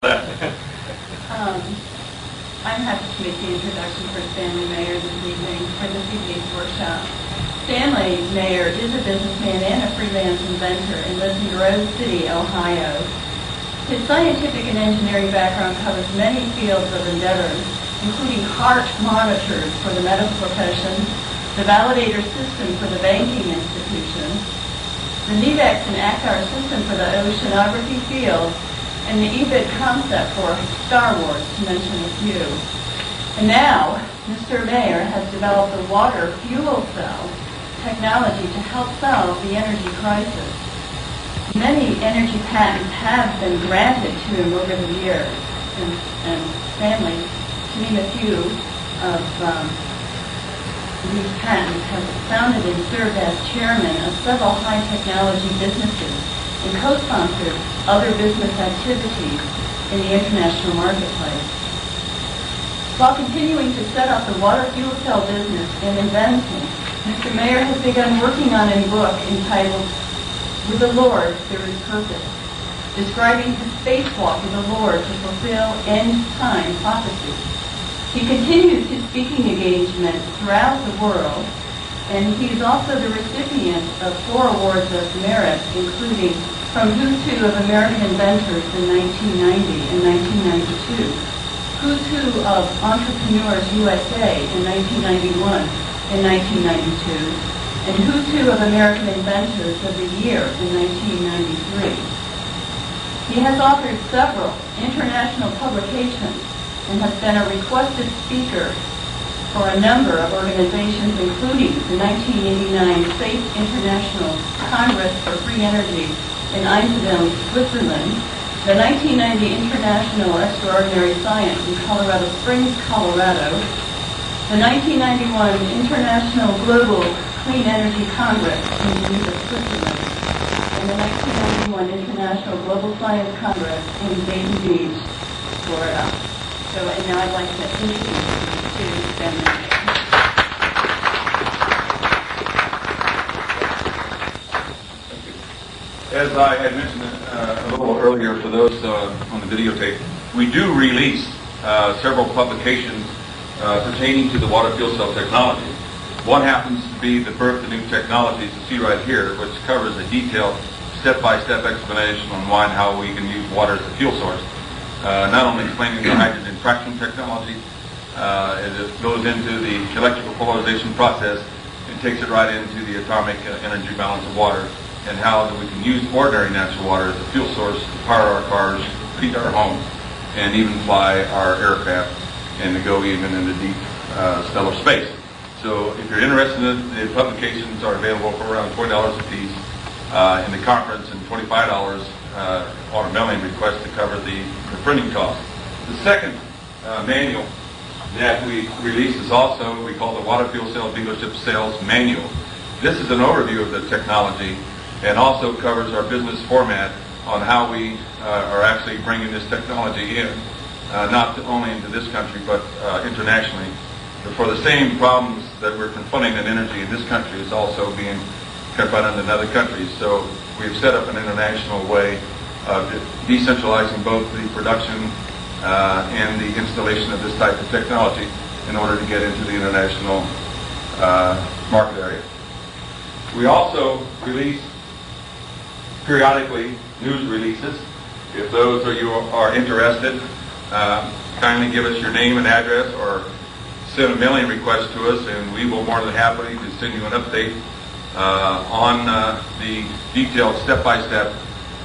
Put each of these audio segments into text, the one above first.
I'm happy to make the introduction for Stanley Meyer this evening for this evening's workshop. Stanley Meyer is a businessman and a freelance inventor and lives in Grove City, Ohio. His scientific and engineering background covers many fields of endeavor, including heart monitors for the medical profession, the validator system for the banking institution, the NEVEX and ACTAR system for the oceanography field, and the EBIT concept for Star Wars, to mention a few. And now, Mr. Meyer has developed a water fuel cell technology to help solve the energy crisis. Many energy patents have been granted to him over the years, and Stanley, to name a few of these patents, has founded and served as chairman of several high-technology businesses and co-sponsored other business activities in the international marketplace. While continuing to set up the water fuel cell business and inventing, Mr. Meyer has begun working on a book entitled With the Lord There is Purpose, describing his spacewalk with the Lord to fulfill end-time prophecy. He continues his speaking engagements throughout the world, and he is also the recipient of 4 awards of merit, including from Who's Who of American Inventors in 1990 and 1992, Who's Who of Entrepreneurs USA in 1991 and 1992, and Who's Who of American Inventors of the Year in 1993. He has authored several international publications and has been a requested speaker for a number of organizations, including the 1989 Safe International Congress for Free Energy in Einsiedeln, Switzerland, the 1990 International Extraordinary Science in Colorado Springs, Colorado, the 1991 International Global Clean Energy Congress in Geneva, Switzerland, and the 1991 International Global Science Congress in Dayton Beach, Florida. And now I'd like to introduce you to Stanley Meyer. As I had mentioned a little earlier for those on the videotape, we do release several publications pertaining to the water fuel cell technology. One happens to be the Birth of New Technologies, you see right here, which covers a detailed step-by-step explanation on why and how we can use water as a fuel source. Not only explaining the hydrogen fraction technology, it goes into the electrical polarization process and takes it right into the atomic energy balance of water, and how that we can use ordinary natural water as a fuel source to power our cars, heat our homes, and even fly our aircraft, and to go even into deep stellar space. So if you're interested in it, the publications are available for around $20 a piece in the conference, and $25 on a mailing request to cover the printing cost. The second manual that we release is also, we call the Water Fuel Cell Dealership Sales Manual. This is an overview of the technology and also covers our business format on how we are actually bringing this technology in, not only into this country, but internationally. For the same problems that we're confronting in energy in this country is also being confronted in other countries. So we've set up an international way of decentralizing both the production and the installation of this type of technology in order to get into the international market area. We also release periodically news releases. If those of you are interested, kindly give us your name and address or send a mailing request to us, and we will more than happily to send you an update on the detailed step-by-step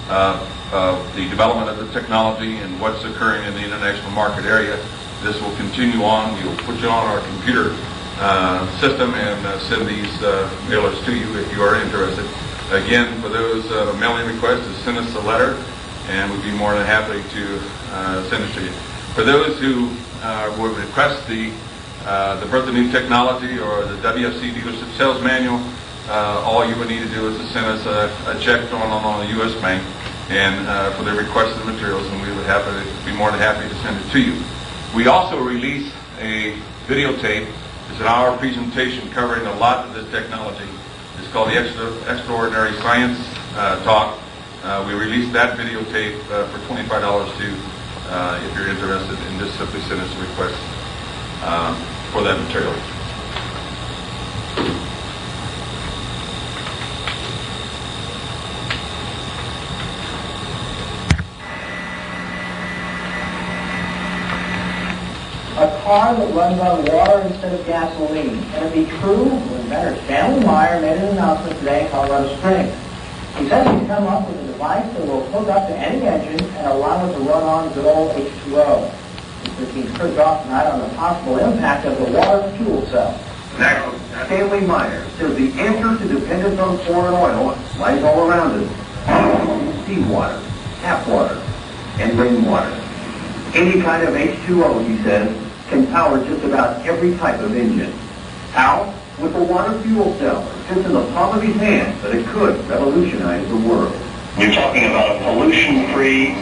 of the development of the technology and what's occurring in the international market area. This will continue on. We will put you on our computer system and send these mailers to you if you are interested. Again, for those mailing requests, send us a letter, and we'd be more than happy to send it to you. For those who would request the Birth of New Technology or the WFC Dealership Sales Manual, all you would need to do is to send us a check on a U.S. bank and for the requested materials, and we would be more than happy to send it to you. We also release a videotape. It's an hour presentation covering a lot of this technology. It's called the Extraordinary Science Talk. We released that videotape for $25 to If you're interested in this, simply send us a request for that material. A car that runs on water instead of gasoline. Can it be true? Well, inventor Stanley Meyer made an announcement today in Colorado Springs. He says he's come up with a device that will hook up to any engine and allow it to run on good old H2O. Mr. Keith heard off tonight on the possible impact of the water fuel cell. Next, Stanley Meyer says the answer to dependence on foreign oil lies all around us. Seawater, tap water, and rainwater. Any kind of H2O, he says, can power just about every type of engine. How? With a water fuel cell. It fits in the palm of his hand, but it could revolutionize the world. You're talking about a pollution-free,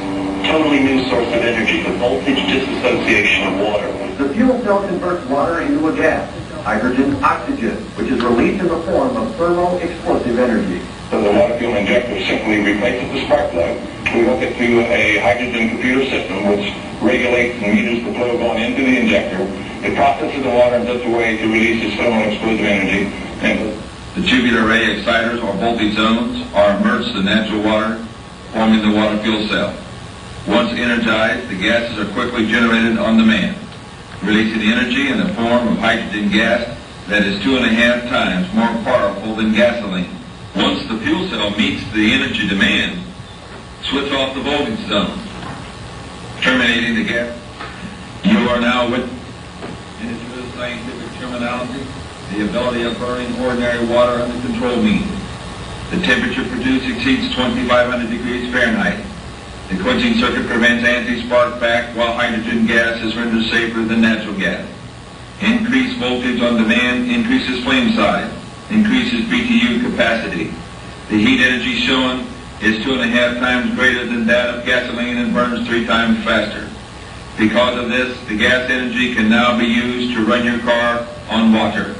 totally new source of energy, the voltage disassociation of water. The fuel cell converts water into a gas, hydrogen oxygen, which is released in the form of thermo-explosive energy. So the water fuel injector simply replaces the spark plug. We hook it to a hydrogen computer system which regulates and meters the flow going into the injector. It processes the water in such a way to release its thermal-explosive energy. And the tubular array exciters or voltage zones are immersed in natural water, forming the water fuel cell. Once energized, the gases are quickly generated on demand, releasing the energy in the form of hydrogen gas that is 2.5 times more powerful than gasoline. Once the fuel cell meets the energy demand, switch off the voltage zone, terminating the gas. You are now with, in its scientific terminology, the ability of burning ordinary water under controlled means. The temperature produced exceeds 2,500 degrees Fahrenheit. The quenching circuit prevents anti-spark back, while hydrogen gas is rendered safer than natural gas. Increased voltage on demand increases flame size, increases BTU capacity. The heat energy shown is 2.5 times greater than that of gasoline and burns 3 times faster. Because of this, the gas energy can now be used to run your car on water.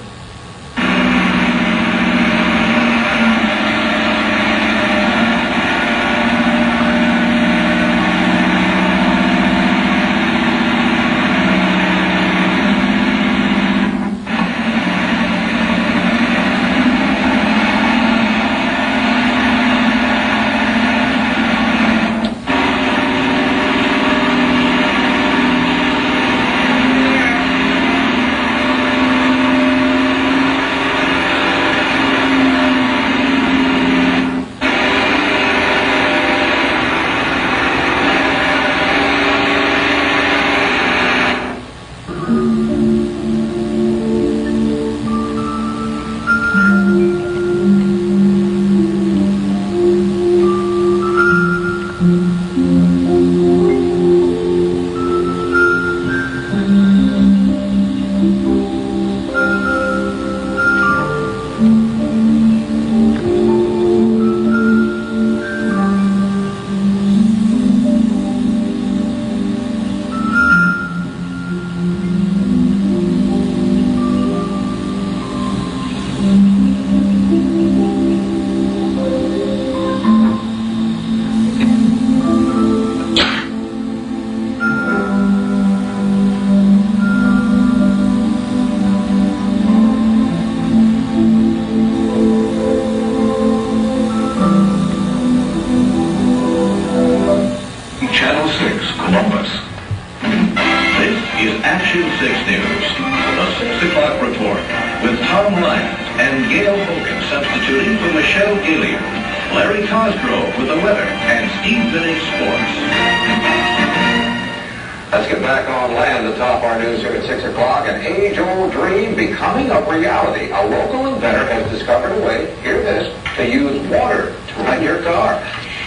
Let's get back on land atop our news here at 6 o'clock. An age-old dream becoming a reality. A local inventor has discovered a way, hear this, to use water to run your car.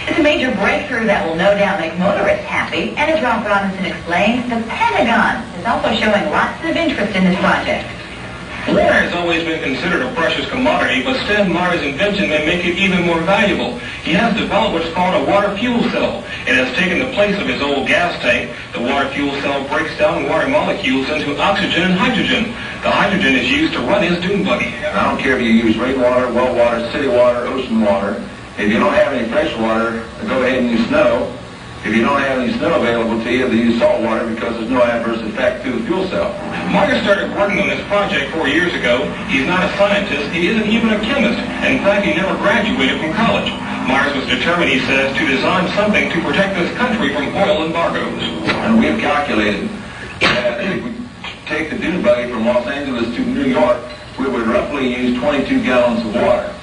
It's a major breakthrough that will no doubt make motorists happy. And as Ralph Robinson explains, the Pentagon is also showing lots of interest in this project. Water has always been considered a precious commodity, but Stan Meyer's invention may make it even more valuable. He has developed what's called a water fuel cell. It has taken the place of his old gas tank. The water fuel cell breaks down water molecules into oxygen and hydrogen. The hydrogen is used to run his dune buggy. I don't care if you use rainwater, well water, city water, ocean water. If you don't have any fresh water, go ahead and use snow. If you don't have any snow available to you, they use salt water because there's no adverse effect to the fuel cell. Meyer started working on this project 4 years ago. He's not a scientist. He isn't even a chemist. In fact, he never graduated from college. Myers was determined, he says, to design something to protect this country from oil embargoes. And we have calculated that if we take the dune buggy from Los Angeles to New York, we would roughly use 22 gallons of water.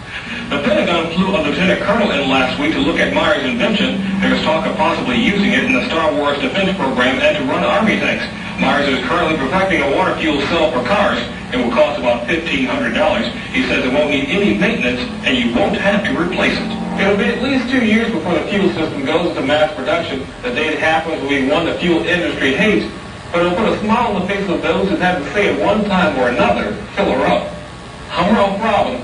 The Pentagon flew a lieutenant colonel in last week to look at Meyer's invention. There's talk of possibly using it in the Star Wars defense program and to run army tanks. Myers is currently perfecting a water fuel cell for cars. It will cost about $1,500. He says it won't need any maintenance and you won't have to replace it. It'll be at least 2 years before the fuel system goes into mass production. The day it happens will be one the fuel industry hates, but it'll put a smile on the face of those who've had to say at one time or another, fill her up. No problem.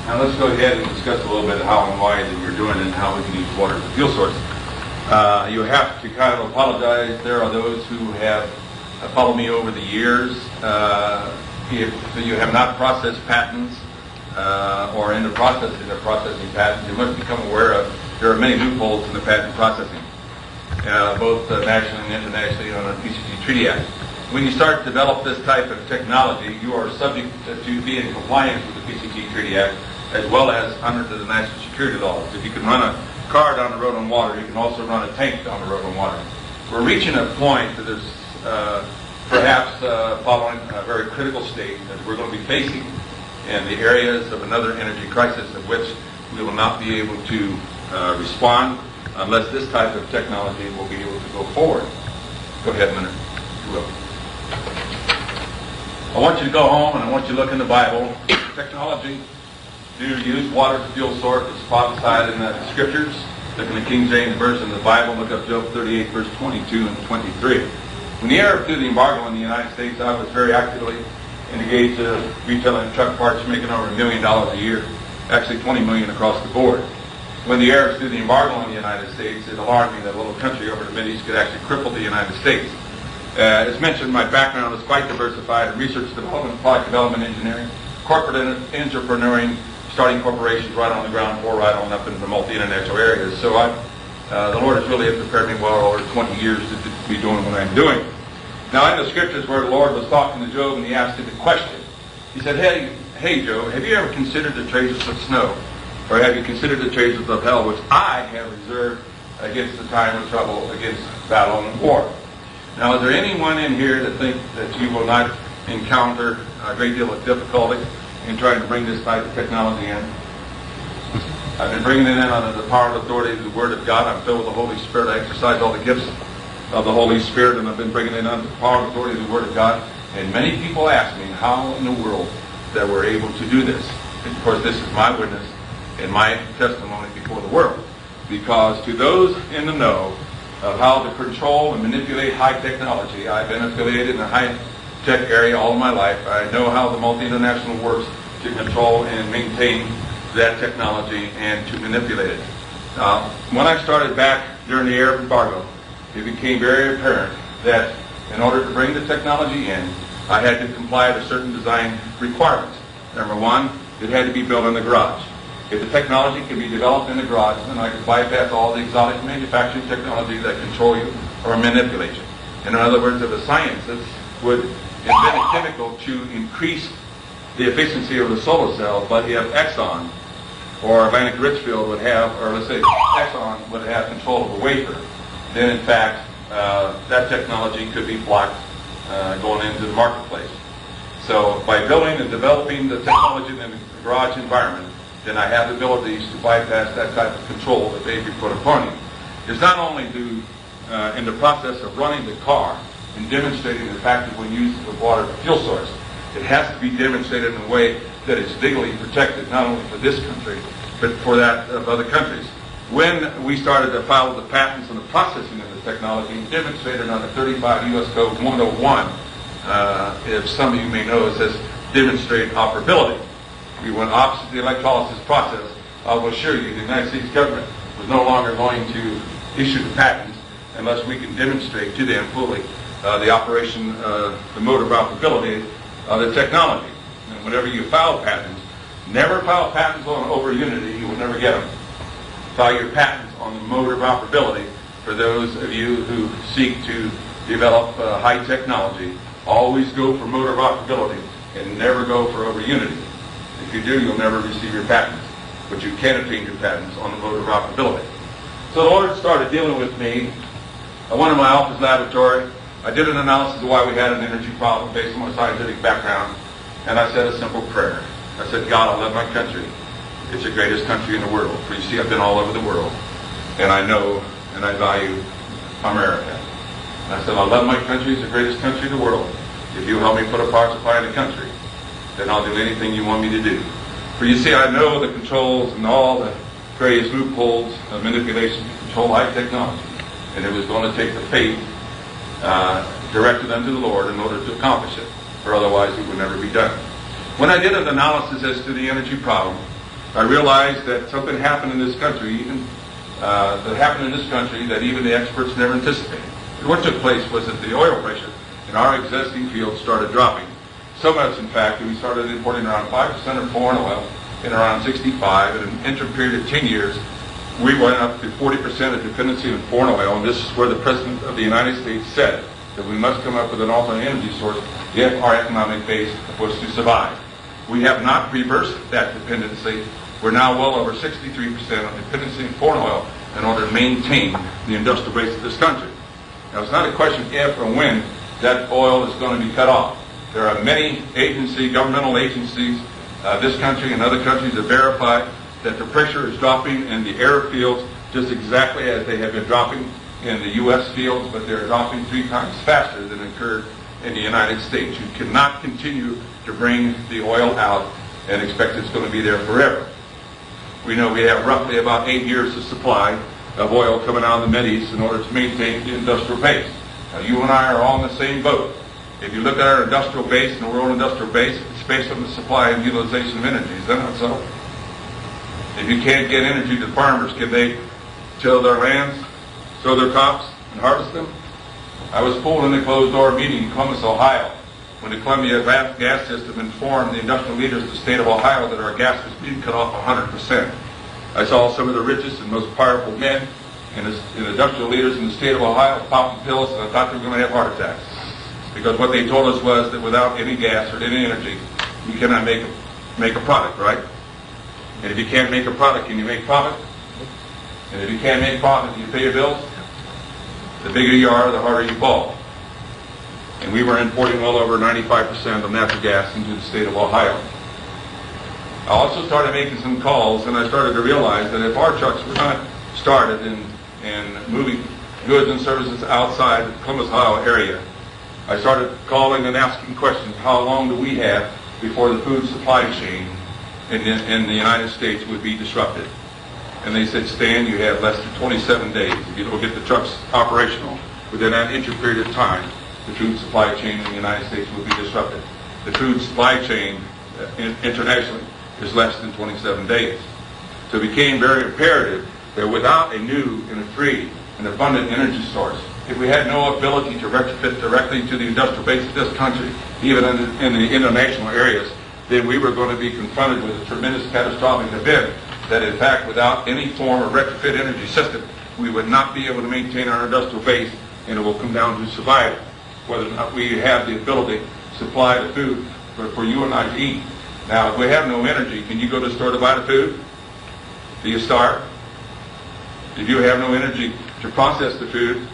Now let's go ahead and discuss a little bit how and why that we're doing it and how we can use water as a fuel source. You have to kind of apologize. There are those who have followed me over the years. If you have not processed patents or in the processing of processing patents, you must become aware of there are many loopholes in the patent processing, both nationally and internationally on the PCT Treaty Act. When you start to develop this type of technology, you are subject to be in compliance with the PCT Treaty Act as well as under the national security laws. If you can run a car down the road on water, you can also run a tank down the road on water. We're reaching a point that is perhaps following a very critical state that we're going to be facing in the areas of another energy crisis of which we will not be able to respond unless this type of technology will be able to go forward. Go ahead, Leonard. You will. I want you to go home and I want you to look in the Bible. Technology to use water as a fuel source is prophesied in the scriptures. Look in the King James Version of the Bible. Look up Job 38, verse 22 and 23. When the Arabs threw the embargo in the United States, I was very actively engaged retailing truck parts, making over $1 million a year, actually $20 million across the board. When the Arabs threw the embargo on the United States, it alarmed me that a little country over the Mideast could actually cripple the United States. As mentioned, my background is quite diversified in research development, product development, engineering, corporate entrepreneuring, starting corporations right on the ground floor, right on up into the multi-international areas. So the Lord has really prepared me well over 20 years to be doing what I'm doing. Now, in the scriptures where the Lord was talking to Job and he asked him a question, he said, hey Job, have you ever considered the treasures of snow? Or have you considered the treasures of hell, which I have reserved against the time of trouble, against battle and war? Now, is there anyone in here that thinks that you will not encounter a great deal of difficulty in trying to bring this type of technology in? I've been bringing it in under the power and authority of the Word of God. I'm filled with the Holy Spirit. I exercise all the gifts of the Holy Spirit, and I've been bringing it under the power and authority of the Word of God. And many people ask me how in the world that we're able to do this. And of course, this is my witness and my testimony before the world. Because to those in the know of how to control and manipulate high technology, I've been affiliated in the high-tech area all of my life. I know how the multi-international works to control and maintain that technology and to manipulate it. When I started back during the Arab embargo, it became very apparent that in order to bring the technology in, I had to comply with certain design requirements. Number one, it had to be built in the garage. If the technology could be developed in the garage, then I could bypass all the exotic manufacturing technology that control you or manipulate you. In other words, if the scientists would invent a chemical to increase the efficiency of the solar cell, but if Exxon or Atlantic Richfield would have, or let's say Exxon would have control of a wafer, then in fact that technology could be blocked going into the marketplace. So by building and developing the technology in the garage environment, then I have the abilities to bypass that type of control that they be put upon you. It's not only in the process of running the car and demonstrating the practical use of water as a fuel source, it has to be demonstrated in a way that is legally protected, not only for this country, but for that of other countries. When we started to file the patents on the processing of the technology, we demonstrated on the 35 U.S. Code 101, if some of you may know, it says demonstrate operability. We went opposite the electrolysis process. I will assure you the United States government was no longer going to issue the patents unless we can demonstrate to them fully the operation, the mode of operability of the technology. And whenever you file patents, never file patents on over unity, you will never get them. File your patents on the mode of operability for those of you who seek to develop high technology. Always go for mode of operability and never go for over unity. If you do, you'll never receive your patents, but you can obtain your patents on the mode of operability. So the Lord started dealing with me. I went in my office laboratory. I did an analysis of why we had an energy problem based on my scientific background, and I said a simple prayer. I said, God, I love my country. It's the greatest country in the world. For you see, I've been all over the world, and I know and I value America. And I said, I love my country. It's the greatest country in the world. If you help me put a power supply in the country, then I'll do anything you want me to do. For you see, I know the controls and all the various loopholes of manipulation to control high technology. And it was going to take the faith directed unto the Lord in order to accomplish it, or otherwise it would never be done. When I did an analysis as to the energy problem, I realized that something happened in this country, that even the experts never anticipated. And what took place was that the oil pressure in our existing fields started dropping. So much, in fact, that we started importing around 5% of foreign oil in around 65. In an interim period of 10 years, we went up to 40% of dependency on foreign oil, and this is where the President of the United States said that we must come up with an alternate energy source if our economic base was to survive. We have not reversed that dependency. We're now well over 63% on dependency on foreign oil in order to maintain the industrial base of this country. Now, it's not a question if or when that oil is going to be cut off. There are many governmental agencies, this country and other countries that verify that the pressure is dropping in the air fields just exactly as they have been dropping in the U.S. fields, but they're dropping 3 times faster than occurred in the United States. You cannot continue to bring the oil out and expect it's going to be there forever. We know we have roughly about 8 years of supply of oil coming out of the Mideast in order to maintain the industrial base. Now, you and I are all in the same boat. If you look at our industrial base and the world industrial base, it's based on the supply and utilization of energy. Is that not so? If you can't get energy to farmers, can they till their lands, sow their crops, and harvest them? I was pulled in a closed-door meeting in Columbus, Ohio, when the Columbia gas system informed the industrial leaders of the state of Ohio that our gas was being cut off 100%. I saw some of the richest and most powerful men and industrial leaders in the state of Ohio popping pills, and I thought they were going to have heart attacks. Because what they told us was that without any gas or any energy, we cannot make a product, right? And if you can't make a product, can you make profit? And if you can't make profit, can you pay your bills? The bigger you are, the harder you fall. And we were importing well over 95% of natural gas into the state of Ohio. I also started making some calls, and I started to realize that if our trucks were not started in moving goods and services outside the Columbus, Ohio area, I started calling and asking questions. How long do we have before the food supply chain in the United States would be disrupted? And they said, Stan, you have less than 27 days. If you don't get the trucks operational within that interim period of time, the food supply chain in the United States will be disrupted. The food supply chain internationally is less than 27 days. So it became very imperative that without a new and a free and abundant energy source, if we had no ability to retrofit directly to the industrial base of this country, even in the international areas, then we were going to be confronted with a tremendous catastrophic event that, in fact, without any form of retrofit energy system, we would not be able to maintain our industrial base, and it will come down to survival, whether or not we have the ability to supply the food for you and I to eat. Now, if we have no energy, can you go to the store to buy the food? Do you starve? If you have no energy to process the food,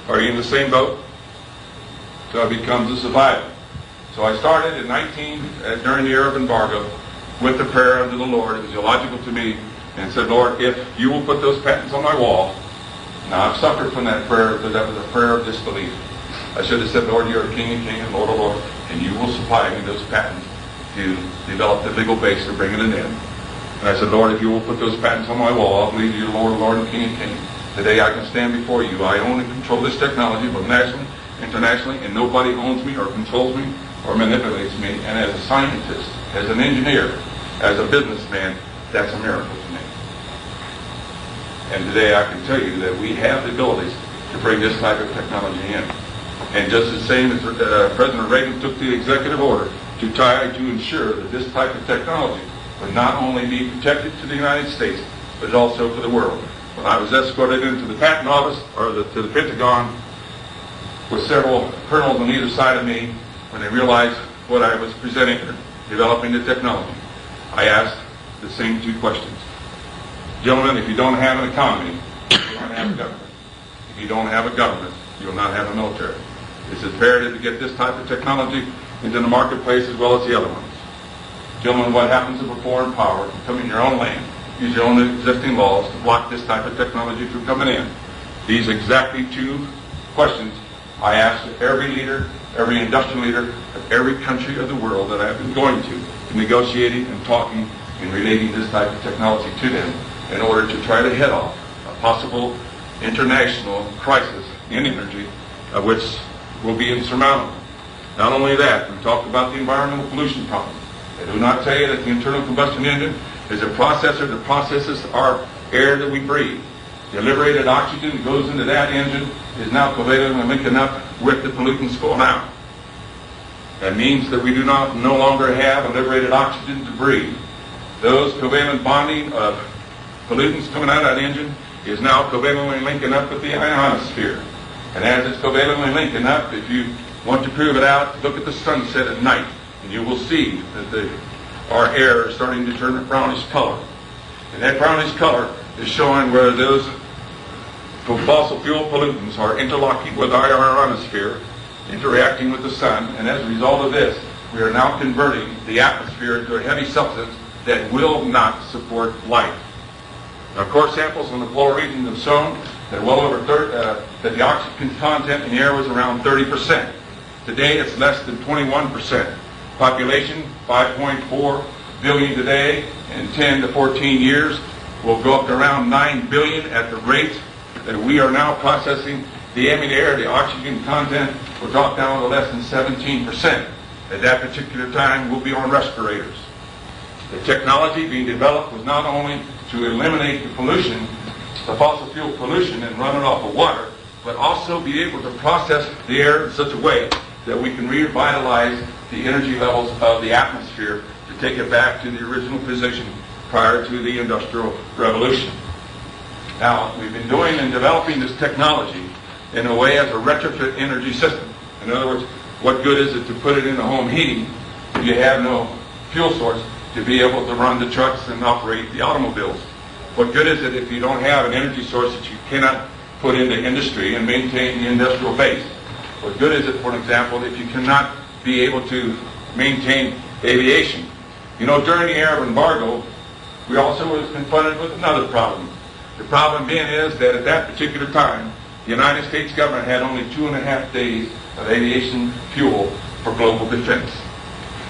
are you in the same boat? So it becomes a survival. So I started during the year of embargo, with the prayer unto the Lord. It was illogical to me, and said, Lord, if you will put those patents on my wall. Now, I've suffered from that prayer, because that was a prayer of disbelief. I should have said, Lord, you're the King of Kings and Lord of Lords, and you will supply me those patents to develop the legal base for bringing it in. And And I said, Lord, if you will put those patents on my wall, I'll believe you're Lord, Lord, and King of Kings. Today I can stand before you. I own and control this technology, both nationally, internationally, and nobody owns me or controls me or manipulates me. And as a scientist, as an engineer, as a businessman, that's a miracle to me. And today I can tell you that we have the abilities to bring this type of technology in. And just the same as President Reagan took the executive order to try to ensure that this type of technology would not only be protected to the United States, but also for the world. When I was escorted into the patent office, or to the Pentagon, with several colonels on either side of me, when they realized what I was presenting or developing the technology, I asked the same two questions. Gentlemen, if you don't have an economy, you don't have a government. If you don't have a government, you will not have a military. It's imperative to get this type of technology into the marketplace as well as the other ones. Gentlemen, what happens if a foreign power can come in your own land, use your own existing laws to block this type of technology from coming in? These exactly two questions I asked every leader, every industrial leader of every country of the world that I've been going to, negotiating and talking and relating this type of technology to them in order to try to head off a possible international crisis in energy, which will be insurmountable. Not only that, we talked about the environmental pollution problem. I do not tell you that the internal combustion engine is a processor that processes our air that we breathe. The liberated oxygen that goes into that engine is now covalently linking up with the pollutants going out. That means that we do not no longer have a liberated oxygen to breathe. Those covalent bonding of pollutants coming out of that engine is now covalently linking up with the ionosphere. And as it's covalently linking up, if you want to prove it out, look at the sunset at night, and you will see that our air is starting to turn a brownish color. And that brownish color is showing where those fossil fuel pollutants are interlocking with our ionosphere, interacting with the sun, and as a result of this, we are now converting the atmosphere into a heavy substance that will not support life. Now, core samples on the polar regions have shown that well over that the oxygen content in the air was around 30%. Today, it's less than 21%. Population, 5.4 billion today. In 10 to 14 years, will go up to around 9 billion at the rate that we are now processing the ambient air. The oxygen content will drop down to less than 17%. At that particular time, we'll be on respirators. The technology being developed was not only to eliminate the pollution, the fossil fuel pollution, and run it off of water, but also be able to process the air in such a way that we can revitalize the energy levels of the atmosphere to take it back to the original position prior to the Industrial Revolution. Now, we've been doing and developing this technology in a way as a retrofit energy system. In other words, what good is it to put it in the home heating if you have no fuel source to be able to run the trucks and operate the automobiles? What good is it if you don't have an energy source that you cannot put into industry and maintain the industrial base? What good is it, for example, if you cannot be able to maintain aviation? You know, during the Arab embargo, we also was confronted with another problem. The problem being is that at that particular time, the United States government had only 2.5 days of aviation fuel for global defense.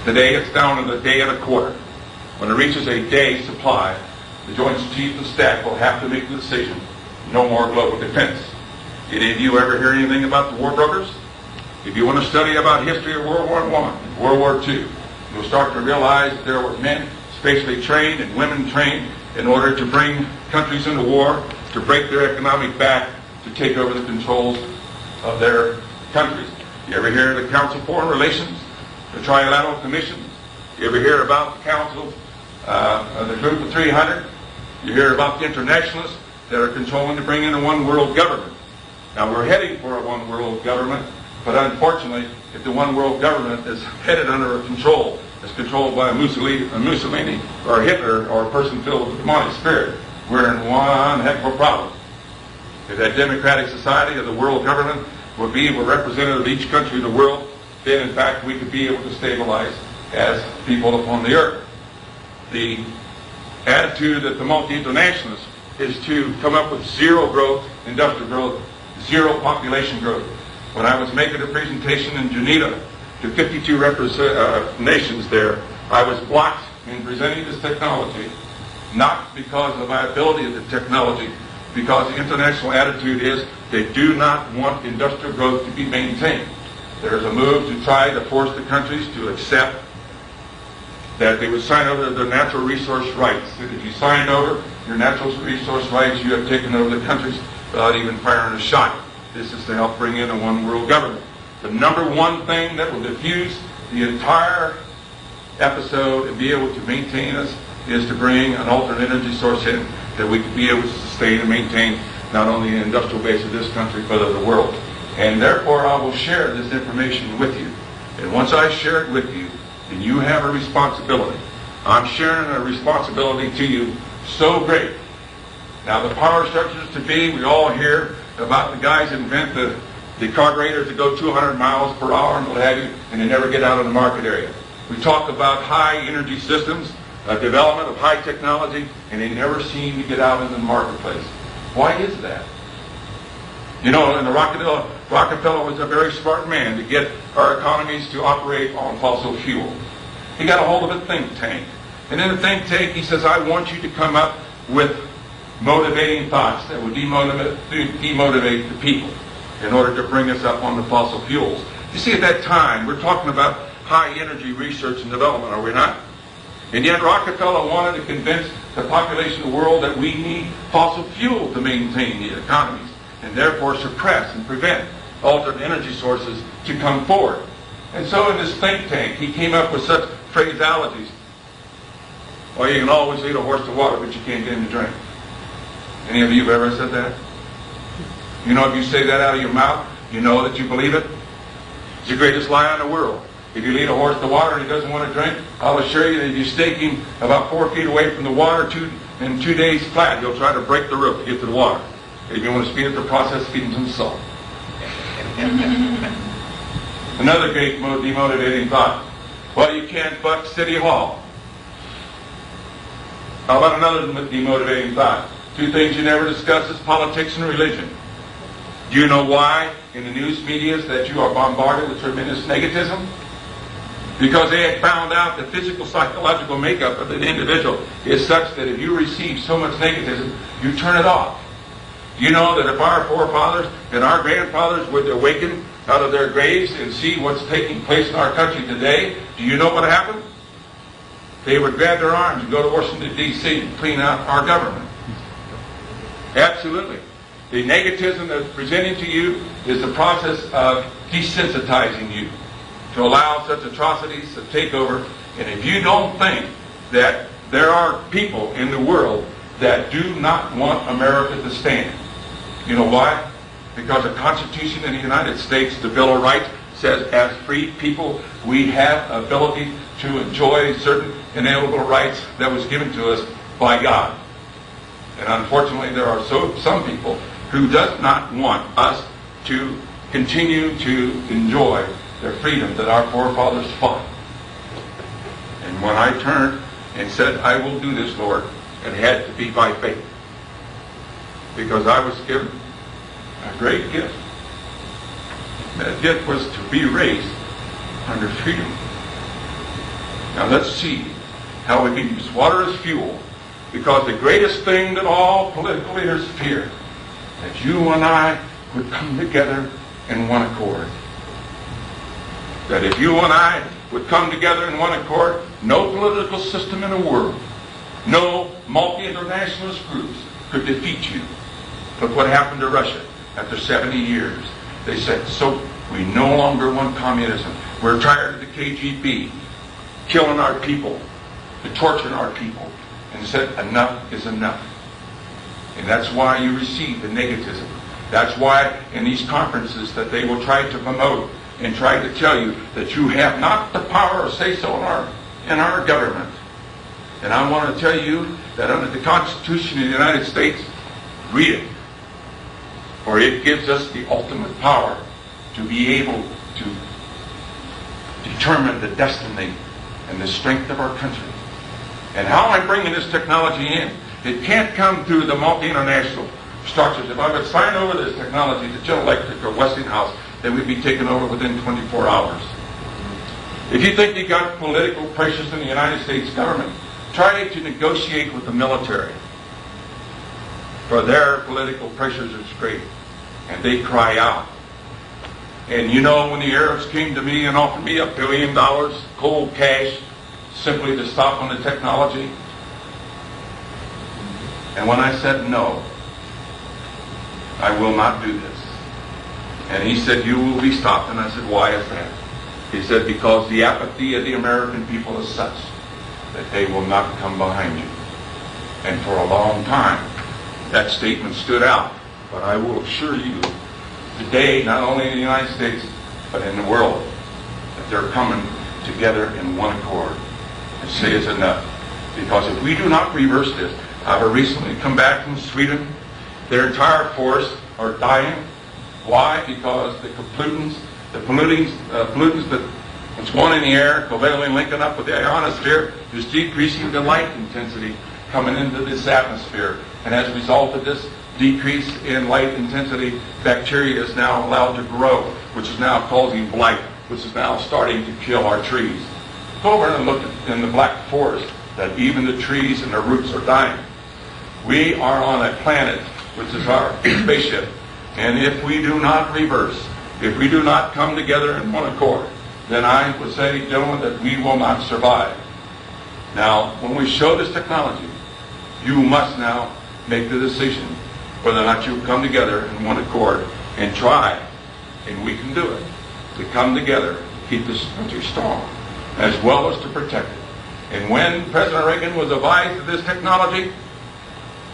Today, it's down to a day and a quarter. When it reaches a day supply, the Joint Chiefs of Staff will have to make the decision, no more global defense. Did any of you ever hear anything about the war brokers? If you want to study about history of World War I, World War II, you'll start to realize that there were men spatially trained and women trained in order to bring countries into war, to break their economic back, to take over the controls of their countries. You ever hear of the Council of Foreign Relations, the Trilateral Commission? You ever hear about the Council of the Group of 300? You hear about the internationalists that are controlling to bring in a one world government. Now, we're heading for a one world government, but unfortunately, if the one world government is headed under a control, is controlled by a Mussolini or a Hitler or a person filled with the demonic spirit, we're in one heck of a problem. If that democratic society of the world government would be a representative of each country of the world, then in fact we could be able to stabilize as people upon the earth. The attitude of the multi-internationalists is to come up with zero growth, industrial growth, zero population growth. When I was making a presentation in Geneva to 52 nations there, I was blocked in presenting this technology. not because of the viability of the technology, because the international attitude is they do not want industrial growth to be maintained. There's a move to try to force the countries to accept that they would sign over their natural resource rights. That if you sign over your natural resource rights, you have taken over the countries without even firing a shot. This is to help bring in a one-world government. The number one thing that will diffuse the entire episode and be able to maintain us is to bring an alternate energy source in that we can be able to sustain and maintain not only the industrial base of this country but of the world. And therefore I will share this information with you. And once I share it with you, then you have a responsibility. I'm sharing a responsibility to you so great. Now the power structures to be, we all hear about the guys that invent the carburetors that go 200 miles per hour and what have you, and they never get out of the market area. We talk about high energy systems, development of high technology, and they never seem to get out into the marketplace. Why is that? You know, and Rockefeller was a very smart man to get our economies to operate on fossil fuel. He got a hold of a think tank. And in the think tank, he says, I want you to come up with motivating thoughts that would demotivate the people in order to bring us up on the fossil fuels. You see, at that time, we're talking about high energy research and development, are we not? And yet Rockefeller wanted to convince the population of the world that we need fossil fuel to maintain the economies, and therefore suppress and prevent alternate energy sources to come forward. And so in this think tank, he came up with such phraseologies. Well, you can always lead a horse to water, but you can't get him to drink. Any of you have ever said that? You know, if you say that out of your mouth, you know that you believe it. It's the greatest lie in the world. If you lead a horse to water and he doesn't want to drink, I'll assure you that if you stake him about 4 feet away from the water in 2 days flat, he'll try to break the roof to get to the water. If you want to speed up the process, feed him some salt. Another great demotivating thought. Well, you can't buck City Hall. How about another demotivating thought? 2 things you never discuss is politics and religion. Do you know why in the news media that you are bombarded with tremendous negativism? Because they had found out the physical, psychological makeup of an individual is such that if you receive so much negativism, you turn it off. You know that if our forefathers and our grandfathers would awaken out of their graves and see what's taking place in our country today, do you know what happened? They would grab their arms and go to Washington, D.C. and clean out our government. Absolutely. The negativism that's presenting to you is the process of desensitizing you to allow such atrocities to take over. And if you don't think that there are people in the world that do not want America to stand, you know why? Because the Constitution in the United States, the Bill of Rights, says as free people we have ability to enjoy certain inalienable rights that was given to us by God. And unfortunately there are some people who does not want us to continue to enjoy the freedom that our forefathers fought. And when I turned and said, I will do this, Lord, it had to be by faith. Because I was given a great gift. That gift was to be raised under freedom. Now let's see how we can use water as fuel. Because the greatest thing that all political leaders fear, that you and I would come together in one accord. That if you and I would come together in one accord, no political system in the world, no multi-internationalist groups could defeat you. Look what happened to Russia after 70 years. They said, so we no longer want communism. We're tired of the KGB killing our people, torturing our people. And said, enough is enough. And that's why you receive the negativism. That's why in these conferences that they will try to promote and try to tell you that you have not the power or say-so in our government. And I want to tell you that under the Constitution of the United States, read it. For it gives us the ultimate power to be able to determine the destiny and the strength of our country. And how I'm bringing this technology in, it can't come through the multi-international structures. If I would sign over this technology to General Electric or Westinghouse, then we'd be taken over within 24 hours. If you think you got political pressures in the United States government try to negotiate with the military, for their political pressures are great, and they cry out. And you know, when the Arabs came to me and offered me $1 billion, cold cash, simply to stop on the technology, and when I said no, I will not do this. And he said, you will be stopped. And I said, why is that? He said, because the apathy of the American people is such that they will not come behind you. And for a long time, that statement stood out. But I will assure you, today, not only in the United States, but in the world, that they're coming together in one accord and say it's enough. Because if we do not reverse this, I've recently come back from Sweden. Their entire force are dying. Why? Because the pollutants that's going in the air, covalently linking up with the ionosphere, is decreasing the light intensity coming into this atmosphere. And as a result of this decrease in light intensity, bacteria is now allowed to grow, which is now causing blight, which is now starting to kill our trees. Go over and look in the Black Forest that even the trees and their roots are dying. We are on a planet, which is our spaceship. And if we do not reverse, if we do not come together in one accord, then I would say, gentlemen, that we will not survive. Now, when we show this technology, you must now make the decision whether or not you come together in one accord and try, and we can do it, to come together, keep this country strong, as well as to protect it. And when President Reagan was advised of this technology,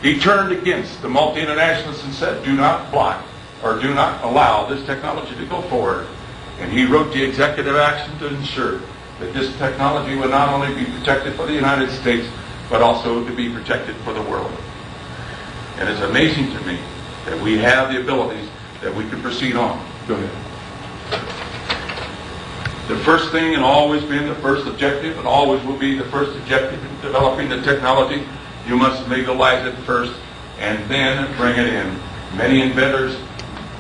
he turned against the multi-internationalists and said, do not block or do not allow this technology to go forward. And he wrote the executive action to ensure that this technology would not only be protected for the United States, but also to be protected for the world. And it's amazing to me that we have the abilities that we can proceed on. Go ahead. The first thing, and always been the first objective, and always will be the first objective in developing the technology, you must legalize it first and then bring it in. Many inventors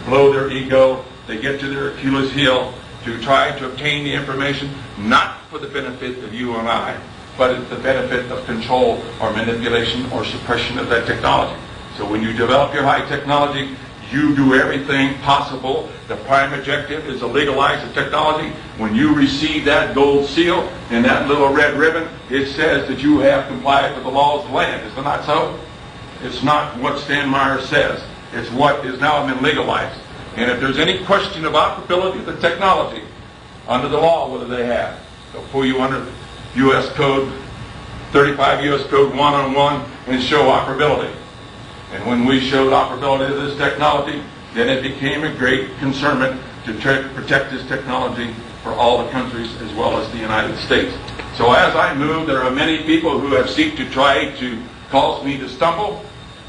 blow their ego, they get to their Achilles heel to try to obtain the information, not for the benefit of you and I, but it's the benefit of control or manipulation or suppression of that technology. So when you develop your high technology, you do everything possible. The prime objective is to legalize the technology. When you receive that gold seal and that little red ribbon, it says that you have complied with the laws of the land. Is it not so? It's not what Stanley Meyer says. It's what has now been legalized. And if there's any question of operability of the technology under the law, whether they have, they'll pull you under U.S. Code 35 U.S. Code 101 and show operability. And when we showed operability of this technology, then it became a great concern to protect this technology for all the countries as well as the United States. So as I move, there are many people who have seeked to try to cause me to stumble,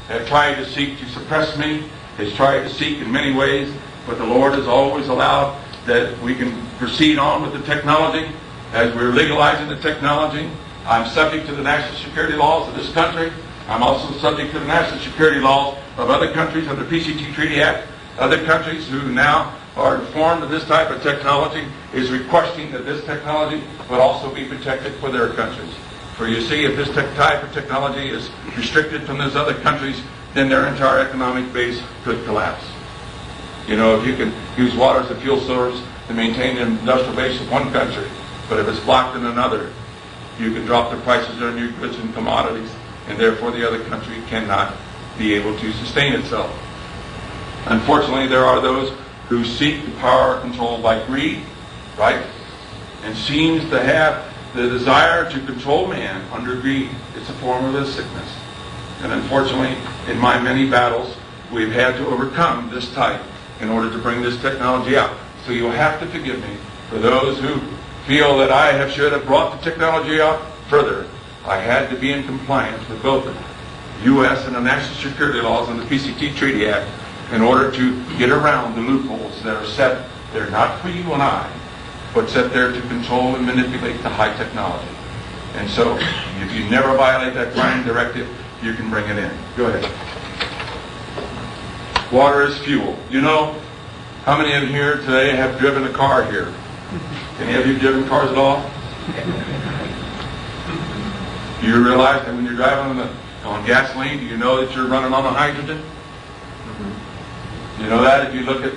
have tried to seek to suppress me, has tried to seek in many ways, but the Lord has always allowed that we can proceed on with the technology. As we're legalizing the technology, I'm subject to the national security laws of this country. I'm also subject to the national security laws of other countries under the PCT Treaty Act. Other countries who now are informed of this type of technology is requesting that this technology would also be protected for their countries. For you see, if this type of technology is restricted from those other countries, then their entire economic base could collapse. You know, if you can use water as a fuel source to maintain the industrial base of one country, but if it's blocked in another, you can drop the prices on your goods and commodities, and therefore the other country cannot be able to sustain itself. Unfortunately, there are those who seek the power controlled by greed, right? And seems to have the desire to control man under greed. It's a form of a sickness. And unfortunately, in my many battles, we've had to overcome this type in order to bring this technology out. So you'll have to forgive me for those who feel that I should have brought the technology out further. I had to be in compliance with both the U.S. and the national security laws and the PCT Treaty Act in order to get around the loopholes that are set there not for you and I, but set there to control and manipulate the high technology. And so, if you never violate that prime directive, you can bring it in. Go ahead. Water is fuel. You know, how many of you here today have driven a car here? Any of you driven cars at all? Do you realize that when you're driving on gasoline, do you know that you're running on a hydrogen? You know that if you look at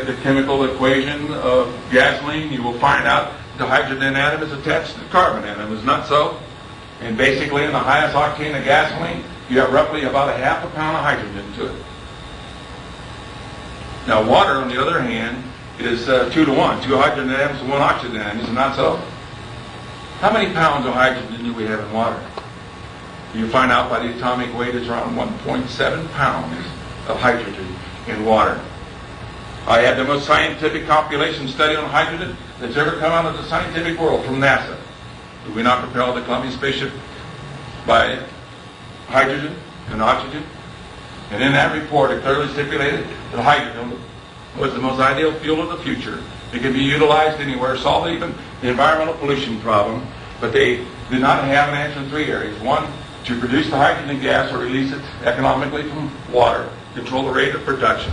the chemical equation of gasoline, you will find out the hydrogen atom is attached to the carbon atom. Is not so? And basically, in the highest octane of gasoline, you have roughly about a half a pound of hydrogen to it. Now, water, on the other hand, is 2 to 1. 2 hydrogen atoms to 1 oxygen atom. Is it not so? How many pounds of hydrogen do we have in water? You find out by the atomic weight it's around 1.7 pounds of hydrogen in water. I had the most scientific compilation study on hydrogen that's ever come out of the scientific world from NASA. Did we not propel the Columbia spaceship by hydrogen and oxygen? And in that report, it clearly stipulated that hydrogen was the most ideal fuel of the future. It can be utilized anywhere, solve even the environmental pollution problem, but they did not have an answer in 3 areas. 1, to produce the hydrogen gas or release it economically from water, control the rate of production,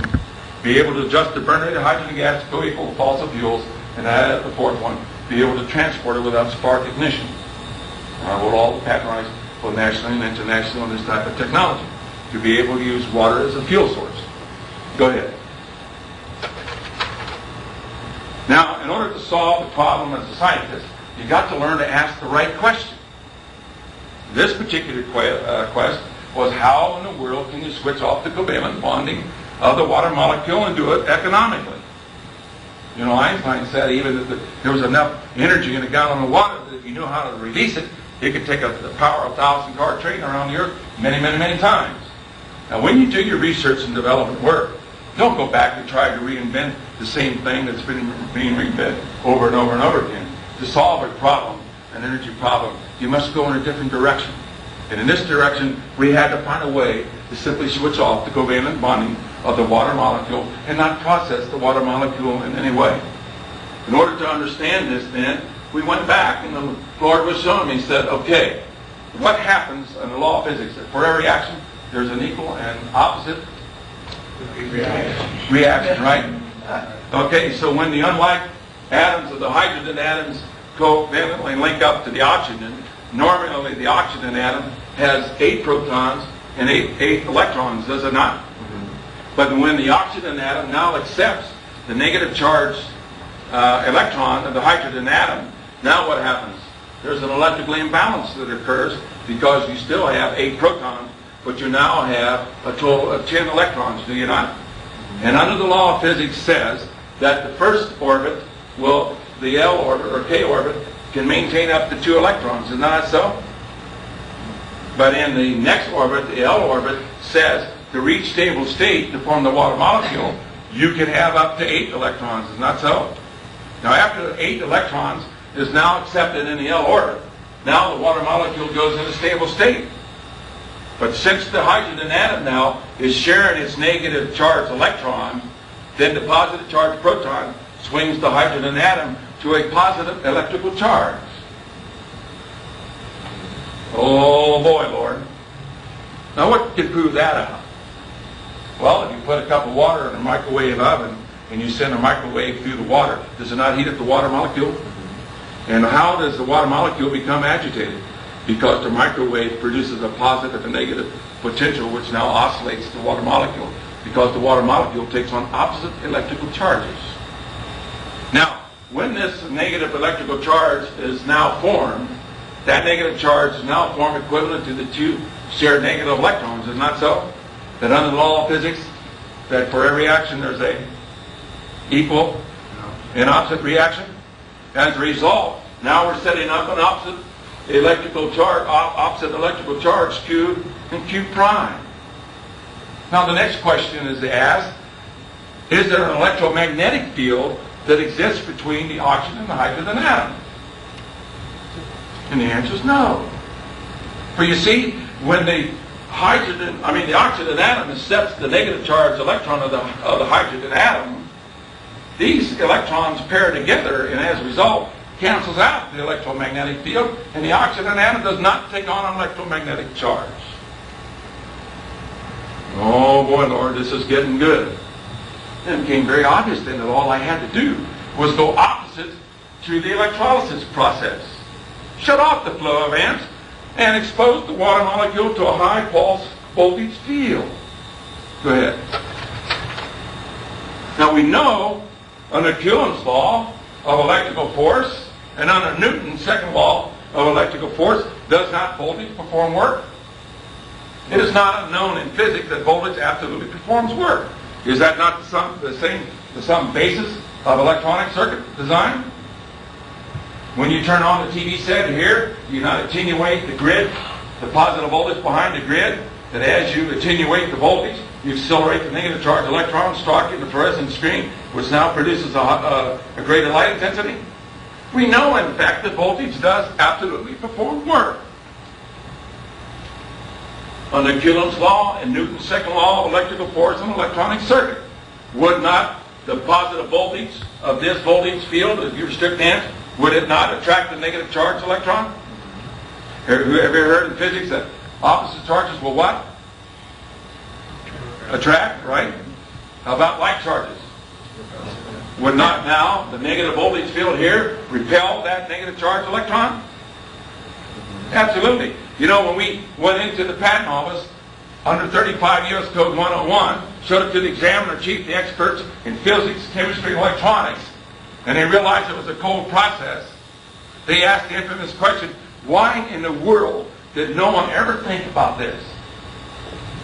be able to adjust the burn rate of hydrogen gas to co-equal with fossil fuels, and add the 4th one, be able to transport it without spark ignition. We're all patronized both nationally and internationally on this type of technology, to be able to use water as a fuel source. Go ahead. Now, in order to solve the problem as a scientist, you've got to learn to ask the right question. This particular quest was, how in the world can you switch off the covalent bonding of the water molecule and do it economically? You know, Einstein said even that there was enough energy in a gallon of water that if you knew how to release it, it could take the power of a 1,000-car train around the earth many, many, many times. Now, when you do your research and development work, don't go back and try to reinvent the same thing that's been being reinvented over and over and over again. To solve a problem, an energy problem, you must go in a different direction. And in this direction, we had to find a way to simply switch off the covalent bonding of the water molecule and not process the water molecule in any way. In order to understand this, then, we went back and the Lord was showing me, he said, okay, what happens in the law of physics? For every action, there's an equal and opposite reaction, right? Okay, so when the unlike atoms of the hydrogen atoms covalently link up to the oxygen, normally the oxygen atom has 8 protons and 8 electrons, does it not? But when the oxygen atom now accepts the negative charge electron of the hydrogen atom, now what happens? There's an electrical imbalance that occurs because you still have 8 protons, but you now have a total of 10 electrons, do you not? And under the law of physics says that the first orbit will, the L orbit or K orbit, can maintain up to 2 electrons. Isn't that so? But in the next orbit, the L orbit, says to reach stable state to form the water molecule, you can have up to 8 electrons. Isn't that so? Now, after 8 electrons is now accepted in the L orbit, now the water molecule goes into stable state. But since the hydrogen atom now is sharing its negative charged electron, then the positive charged proton swings the hydrogen atom to a positive electrical charge. Oh boy, Lord. Now what can prove that out? Well, if you put a cup of water in a microwave oven and you send a microwave through the water, does it not heat up the water molecule? And how does the water molecule become agitated? Because the microwave produces a positive and negative potential which now oscillates the water molecule, because the water molecule takes on opposite electrical charges. Now, when this negative electrical charge is now formed, that negative charge is now formed equivalent to the 2 shared negative electrons. Isn't that so? That under the law of physics, that for every action there's a equal and opposite reaction. As a result, now we're setting up an opposite electrical charge, Q and Q prime. Now the next question is asked, is there an electromagnetic field that exists between the oxygen and the hydrogen atom? And the answer is no. For you see, when the oxygen atom accepts the negative charge electron of the hydrogen atom, these electrons pair together, and as a result, cancels out the electromagnetic field, and the oxygen atom does not take on an electromagnetic charge. Oh boy, Lord, this is getting good. Then it became very obvious then that all I had to do was go opposite to the electrolysis process. Shut off the flow of amps and expose the water molecule to a high pulse voltage field. Go ahead. Now we know under Coulomb's law of electrical force and under Newton's second law of electrical force, does not voltage perform work? It is not unknown in physics that voltage absolutely performs work. Is that not the sum basis of electronic circuit design? When you turn on the TV set here, you not attenuate the grid, the positive voltage behind the grid, that as you attenuate the voltage, you accelerate the negative charge electron struck in the fluorescent screen, which now produces a greater light intensity. We know, in fact, that voltage does absolutely perform work. Under Coulomb's law and Newton's second law of electrical force and electronic circuit, would not the positive voltage of this voltage field, if you restrict amps, would it not attract the negative charge electron? Have you ever heard in physics that opposite charges will what? Attract, right? How about like charges? Would not now the negative voltage field here repel that negative charge electron? Absolutely. You know, when we went into the patent office, under 35 U.S. Code 101, showed it to the examiner chief, the experts in physics, chemistry, and electronics, and they realized it was a cold process. They asked the infamous question, why in the world did no one ever think about this?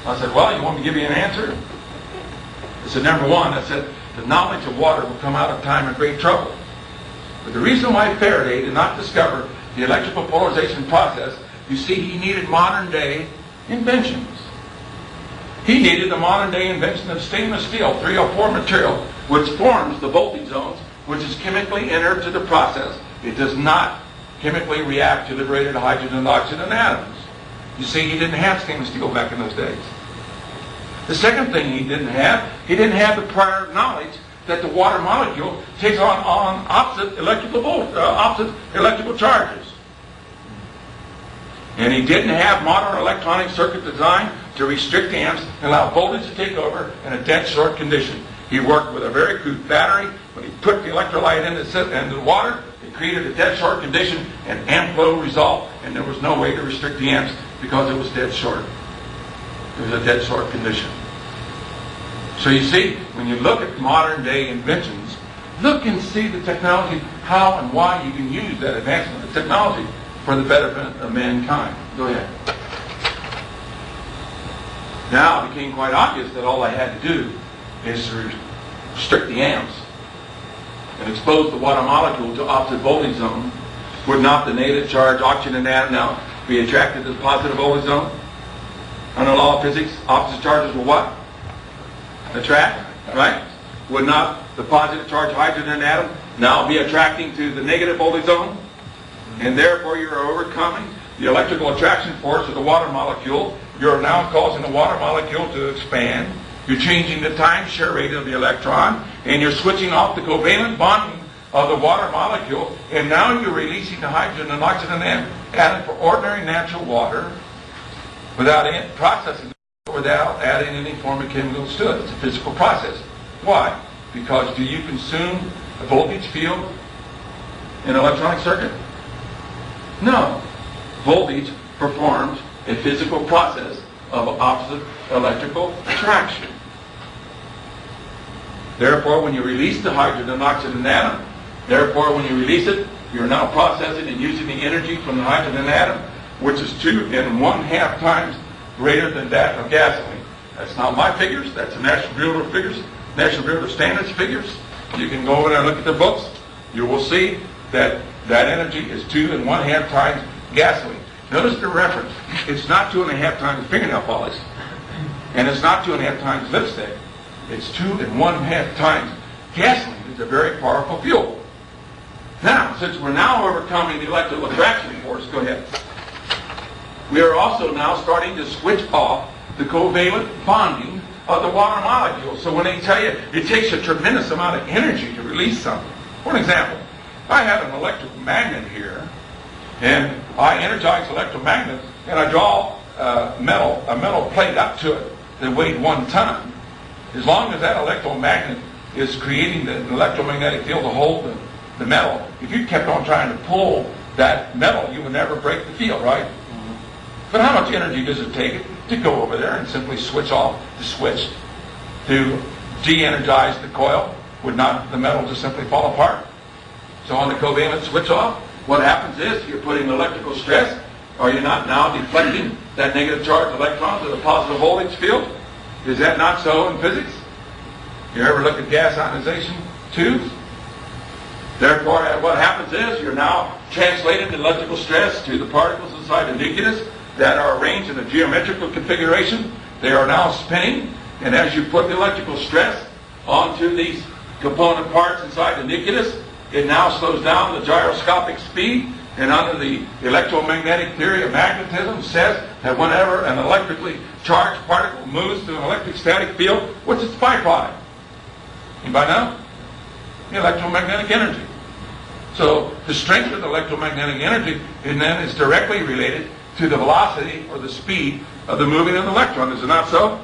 I said, well, you want me to give you an answer? I said, number one, I said, the knowledge of water will come out of time in great trouble. But the reason why Faraday did not discover the electrical polarization process, you see, he needed modern day inventions. He needed the modern day invention of stainless steel 304 material, which forms the voltage zones, which is chemically inert to the process. It does not chemically react to liberated hydrogen and oxygen atoms. You see, he didn't have stainless steel back in those days. The second thing he didn't have the prior knowledge that the water molecule takes on opposite electrical charges. And he didn't have modern electronic circuit design to restrict amps and allow voltage to take over in a dead short condition. He worked with a very crude battery. When he put the electrolyte into the water, it created a dead short condition, and amp flow resolved, and there was no way to restrict the amps because it was dead short. It was a dead short condition. So you see, when you look at modern day inventions, look and see the technology, how and why you can use that advancement of technology for the betterment of mankind. Go ahead. Now it became quite obvious that all I had to do is to restrict the amps and expose the water molecule to opposite voltage zone. Would not the negative charge oxygen atom now be attracted to the positive voltage zone? Under the law of physics, opposite charges will what? Attract, right? Would not the positive charge hydrogen atom now be attracting to the negative voltage zone? And therefore you're overcoming the electrical attraction force of the water molecule. You're now causing the water molecule to expand. You're changing the time share rate of the electron, and you're switching off the covalent bonding of the water molecule, and now you're releasing the hydrogen and oxygen atom for ordinary natural water without processing it, without adding any form of chemicals to it. It's a physical process. Why? Because do you consume a voltage field in an electronic circuit? No. Voltage performs a physical process of opposite electrical attraction. Therefore, when you release the hydrogen and oxygen atom, therefore when you release it, you're now processing and using the energy from the hydrogen atom, which is 2.5 times greater than that of gasoline. That's not my figures. That's the National Bureau of Figures, National Bureau of Standards figures. You can go over there and look at their books. You will see that that energy is 2.5 times gasoline. Notice the reference. It's not 2.5 times fingernail polish, and it's not 2.5 times lipstick. It's 2.5 times gasoline. It's a very powerful fuel. Now, since we're now overcoming the electrical attraction force, go ahead. We are also now starting to switch off the covalent bonding of the water molecule. So when they tell you it takes a tremendous amount of energy to release something. For example, I have an electrical magnet here, and I energize the electromagnet, and I draw a metal plate up to it that weighed 1 ton. As long as that electromagnet is creating the electromagnetic field to hold the metal, if you kept on trying to pull that metal, you would never break the field, right? But how much energy does it take to go over there and simply switch off the switch to de-energize the coil? Would not the metal just simply fall apart? So on the covalent switch off, what happens is you're putting electrical stress. Are you not now deflecting that negative charge electron to the positive voltage field? Is that not so in physics? You ever look at gas ionization tubes? Therefore, what happens is you're now translating the electrical stress to the particles inside the nucleus that are arranged in a geometrical configuration. They are now spinning, and as you put the electrical stress onto these component parts inside the nucleus, it now slows down the gyroscopic speed, and under the electromagnetic theory of magnetism says that whenever an electrically charged particle moves through an electrostatic field, what's its byproduct? Anybody know? Electromagnetic energy. So the strength of the electromagnetic energy and then is directly related to the velocity or the speed of the moving of the electron. Is it not so?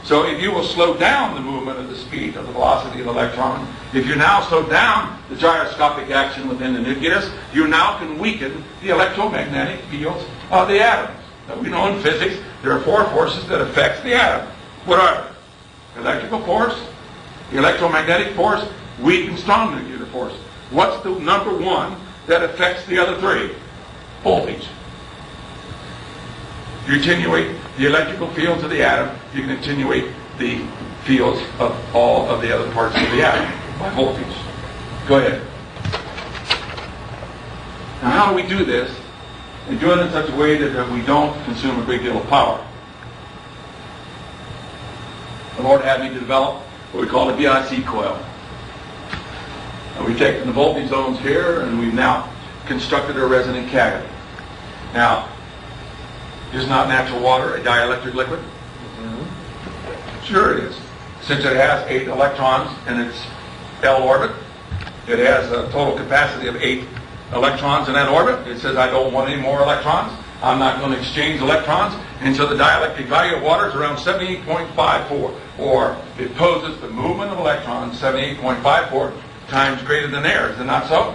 So if you will slow down the movement of the speed of the velocity of the electron, if you now slow down the gyroscopic action within the nucleus, you now can weaken the electromagnetic fields of the atoms. Now we know in physics there are four forces that affect the atom. What are they? Electrical force, electromagnetic force, weak and strong nuclear force. What's the number one that affects the other three? Voltage. You attenuate the electrical fields of the atom, you can attenuate the fields of all of the other parts of the atom by voltage. Go ahead. Now how do we do this? We do it in such a way that we don't consume a great deal of power. The Lord had me to develop what we call a BIC coil. We've taken the voltage zones here and we've now constructed a resonant cavity. Now, is not natural water a dielectric liquid? Sure it is. Since it has 8 electrons in its L orbit, it has a total capacity of 8 electrons in that orbit. It says I don't want any more electrons. I'm not going to exchange electrons. And so the dielectric value of water is around 78.54. Or it poses the movement of electrons 78.54 times greater than air. Is it not so?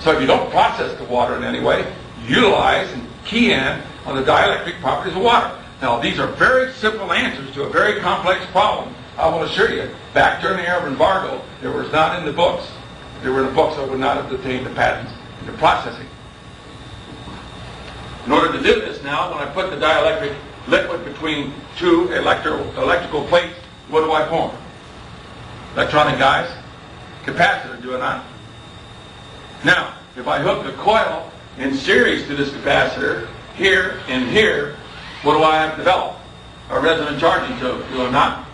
So if you don't process the water in any way, utilize and key in on the dielectric properties of water. Now, these are very simple answers to a very complex problem. I will assure you, back during the era of embargo, there was not in the books. There were in the books that would not have obtained the patents into processing. In order to do this now, when I put the dielectric liquid between two electrical plates, what do I form? Electronic guys? Capacitor, do I not? Now, if I hook the coil in series to this capacitor, here and here, what do I have developed? A resonant charging code, do I not?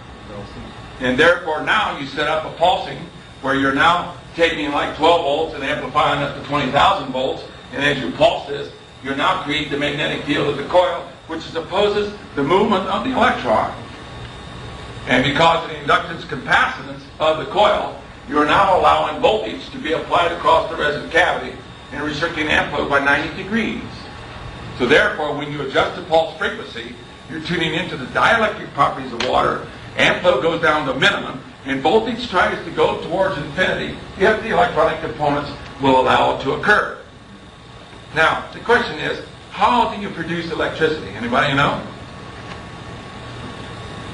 And therefore now you set up a pulsing where you're now taking like 12 volts and amplifying up to 20,000 volts, and as you pulse this, you're now creating the magnetic field of the coil, which opposes the movement of the electron. And because of the inductance capacitance of the coil, you're now allowing voltage to be applied across the resonant cavity and restricting ampload by 90 degrees. So therefore, when you adjust the pulse frequency, you're tuning into the dielectric properties of water. Ampload goes down to minimum, and voltage tries to go towards infinity if the electronic components will allow it to occur. Now, the question is, how do you produce electricity? Anybody know?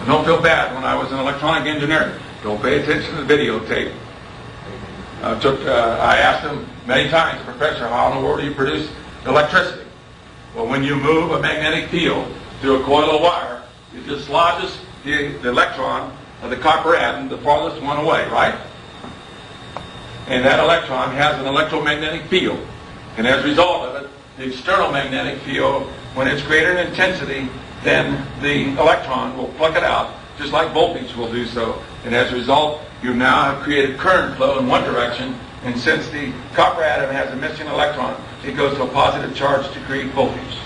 I don't feel bad when I was an electronic engineer. Don't pay attention to the videotape. I asked him many times, Professor, how in the world do you produce electricity? Well, when you move a magnetic field through a coil of wire, it dislodges the electron of the copper atom, the farthest one away, right? And that electron has an electromagnetic field. And as a result of it, the external magnetic field, when it's greater in intensity, then the electron will pluck it out, just like voltage will do so. And as a result, you now have created current flow in one direction, and since the copper atom has a missing electron, it goes to a positive charge to create voltage.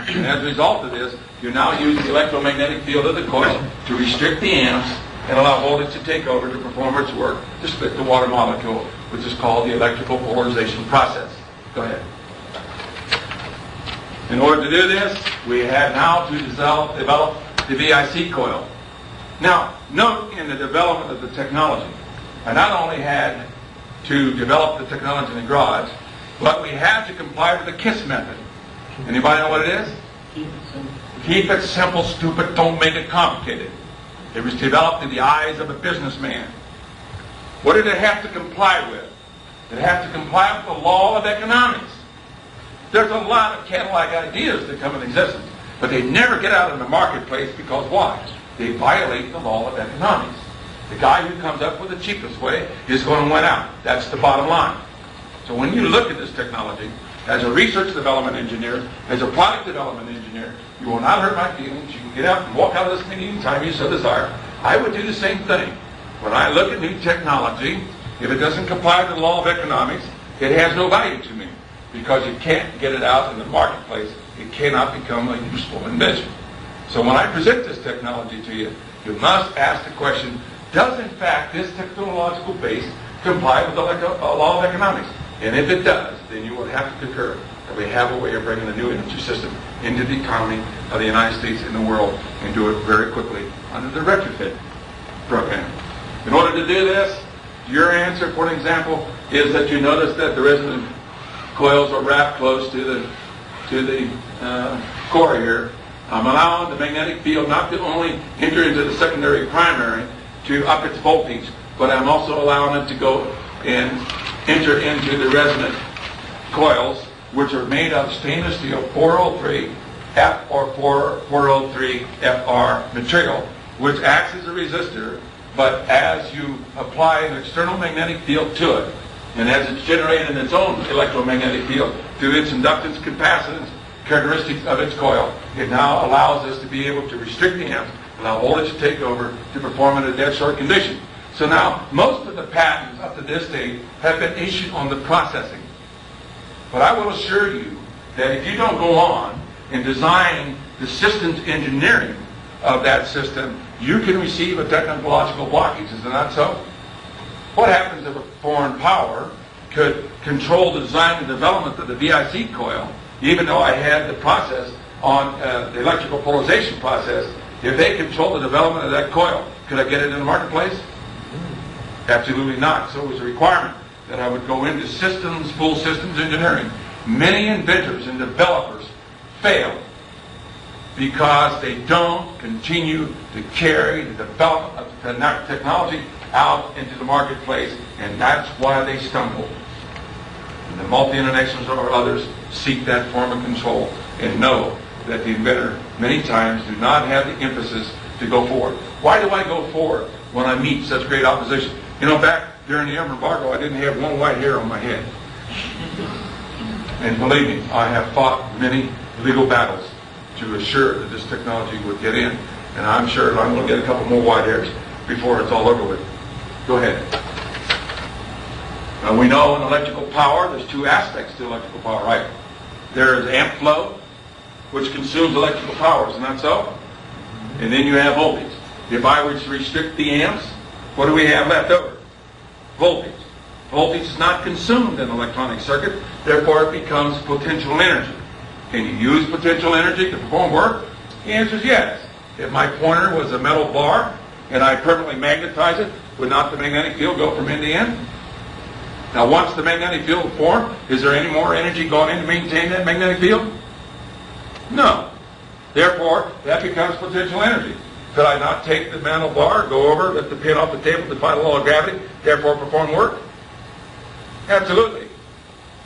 And as a result of this, you now use the electromagnetic field of the coil to restrict the amps and allow voltage to take over to perform its work to split the water molecule, which is called the electrical polarization process. Go ahead. In order to do this, we had now to develop the VIC coil. Now, note in the development of the technology, I not only had to develop the technology in the garage, but we had to comply with the KISS method. Anybody know what it is? Keep it simple, stupid, don't make it complicated. It was developed in the eyes of a businessman. What did it have to comply with? It had to comply with the law of economics. There's a lot of Cadillac ideas that come into existence, but they never get out in the marketplace because why? They violate the law of economics. The guy who comes up with the cheapest way is going to win out. That's the bottom line. So when you look at this technology, as a research development engineer, as a product development engineer, you will not hurt my feelings. You can get out and walk out of this meeting anytime you so desire. I would do the same thing. When I look at new technology, if it doesn't comply with the law of economics, it has no value to me because you can't get it out in the marketplace. It cannot become a useful invention. So when I present this technology to you, you must ask the question, does in fact this technological base comply with the law of economics? And if it does, then you will have to concur that we have a way of bringing a new energy system into the economy of the United States and the world and do it very quickly under the retrofit program. In order to do this, your answer, for an example, is that you notice that the resonant coils are wrapped close to the core here. I'm allowing the magnetic field not to only enter into the secondary primary to up its voltage, but I'm also allowing it to go and enter into the resonant coils, which are made of stainless steel 403 F or 403 FR material, which acts as a resistor, but as you apply an external magnetic field to it, and as it's generated its own electromagnetic field through its inductance, capacitance, characteristics of its coil, it now allows us to be able to restrict the amp, allow voltage to take over to perform in a dead short condition. So now, most of the patents up to this date have been issued on the processing. But I will assure you that if you don't go on and design the systems engineering of that system, you can receive a technological blockage. Is it not so? What happens if a foreign power could control the design and development of the VIC coil, even though I had the process on the electrical polarization process? If they control the development of that coil, could I get it in the marketplace? Absolutely not. So it was a requirement that I would go into systems, full systems engineering. Many inventors and developers fail because they don't continue to carry the development of the technology out into the marketplace, and that's why they stumble. And the multi-internationals or others seek that form of control and know that the inventor many times do not have the emphasis to go forward. Why do I go forward when I meet such great opposition? You know, back during the embargo, I didn't have one white hair on my head. And believe me, I have fought many legal battles to assure that this technology would get in. And I'm sure I'm going to get a couple more white hairs before it's all over with. Go ahead. Now, we know in electrical power, there's two aspects to electrical power, right? There is amp flow, which consumes electrical power, isn't that so? And then you have voltage. If I were to restrict the amps, what do we have left over? Voltage. Voltage is not consumed in an electronic circuit, therefore it becomes potential energy. Can you use potential energy to perform work? The answer is yes. If my pointer was a metal bar and I permanently magnetize it, would not the magnetic field go from end to end? Now once the magnetic field is formed, is there any more energy going in to maintain that magnetic field? No. Therefore, that becomes potential energy. Could I not take the metal bar, go over, lift the pin off the table, defy the law of gravity, therefore perform work? Absolutely.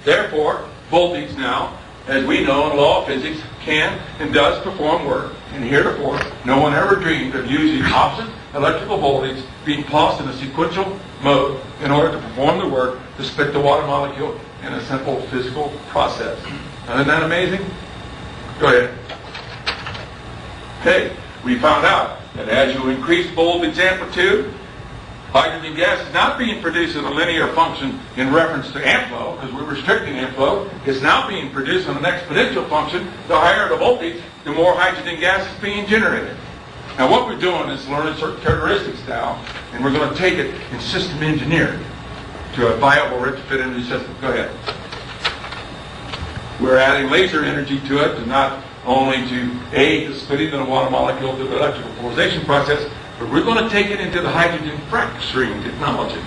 Therefore, voltage now, as we know in the law of physics, can and does perform work. And heretofore, no one ever dreamed of using opposite electrical voltage being pulsed in a sequential mode in order to perform the work to split the water molecule in a simple physical process. Isn't that amazing? Go ahead. Okay, we found out that as you increase voltage amplitude, hydrogen gas is not being produced in a linear function in reference to amp flow, because we're restricting amp flow. It's now being produced in an exponential function. The higher the voltage, the more hydrogen gas is being generated. Now what we're doing is learning certain characteristics now, and we're going to take it in system engineering to a viable retrofit energy system. Go ahead. We're adding laser energy to it, to not only to aid the splitting of the water molecule through the electrical polarization process, but we're going to take it into the hydrogen fracturing technology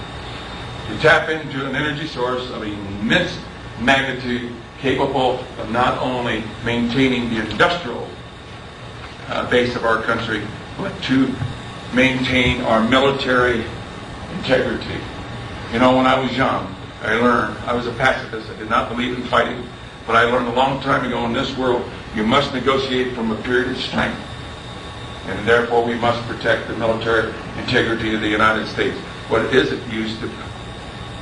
to tap into an energy source of immense magnitude capable of not only maintaining the industrial base of our country, but to maintain our military integrity. You know, when I was young, I learned, I was a pacifist. I did not believe in fighting, but I learned a long time ago in this world, you must negotiate from a period of strength. And therefore we must protect the military integrity of the United States. What is it used to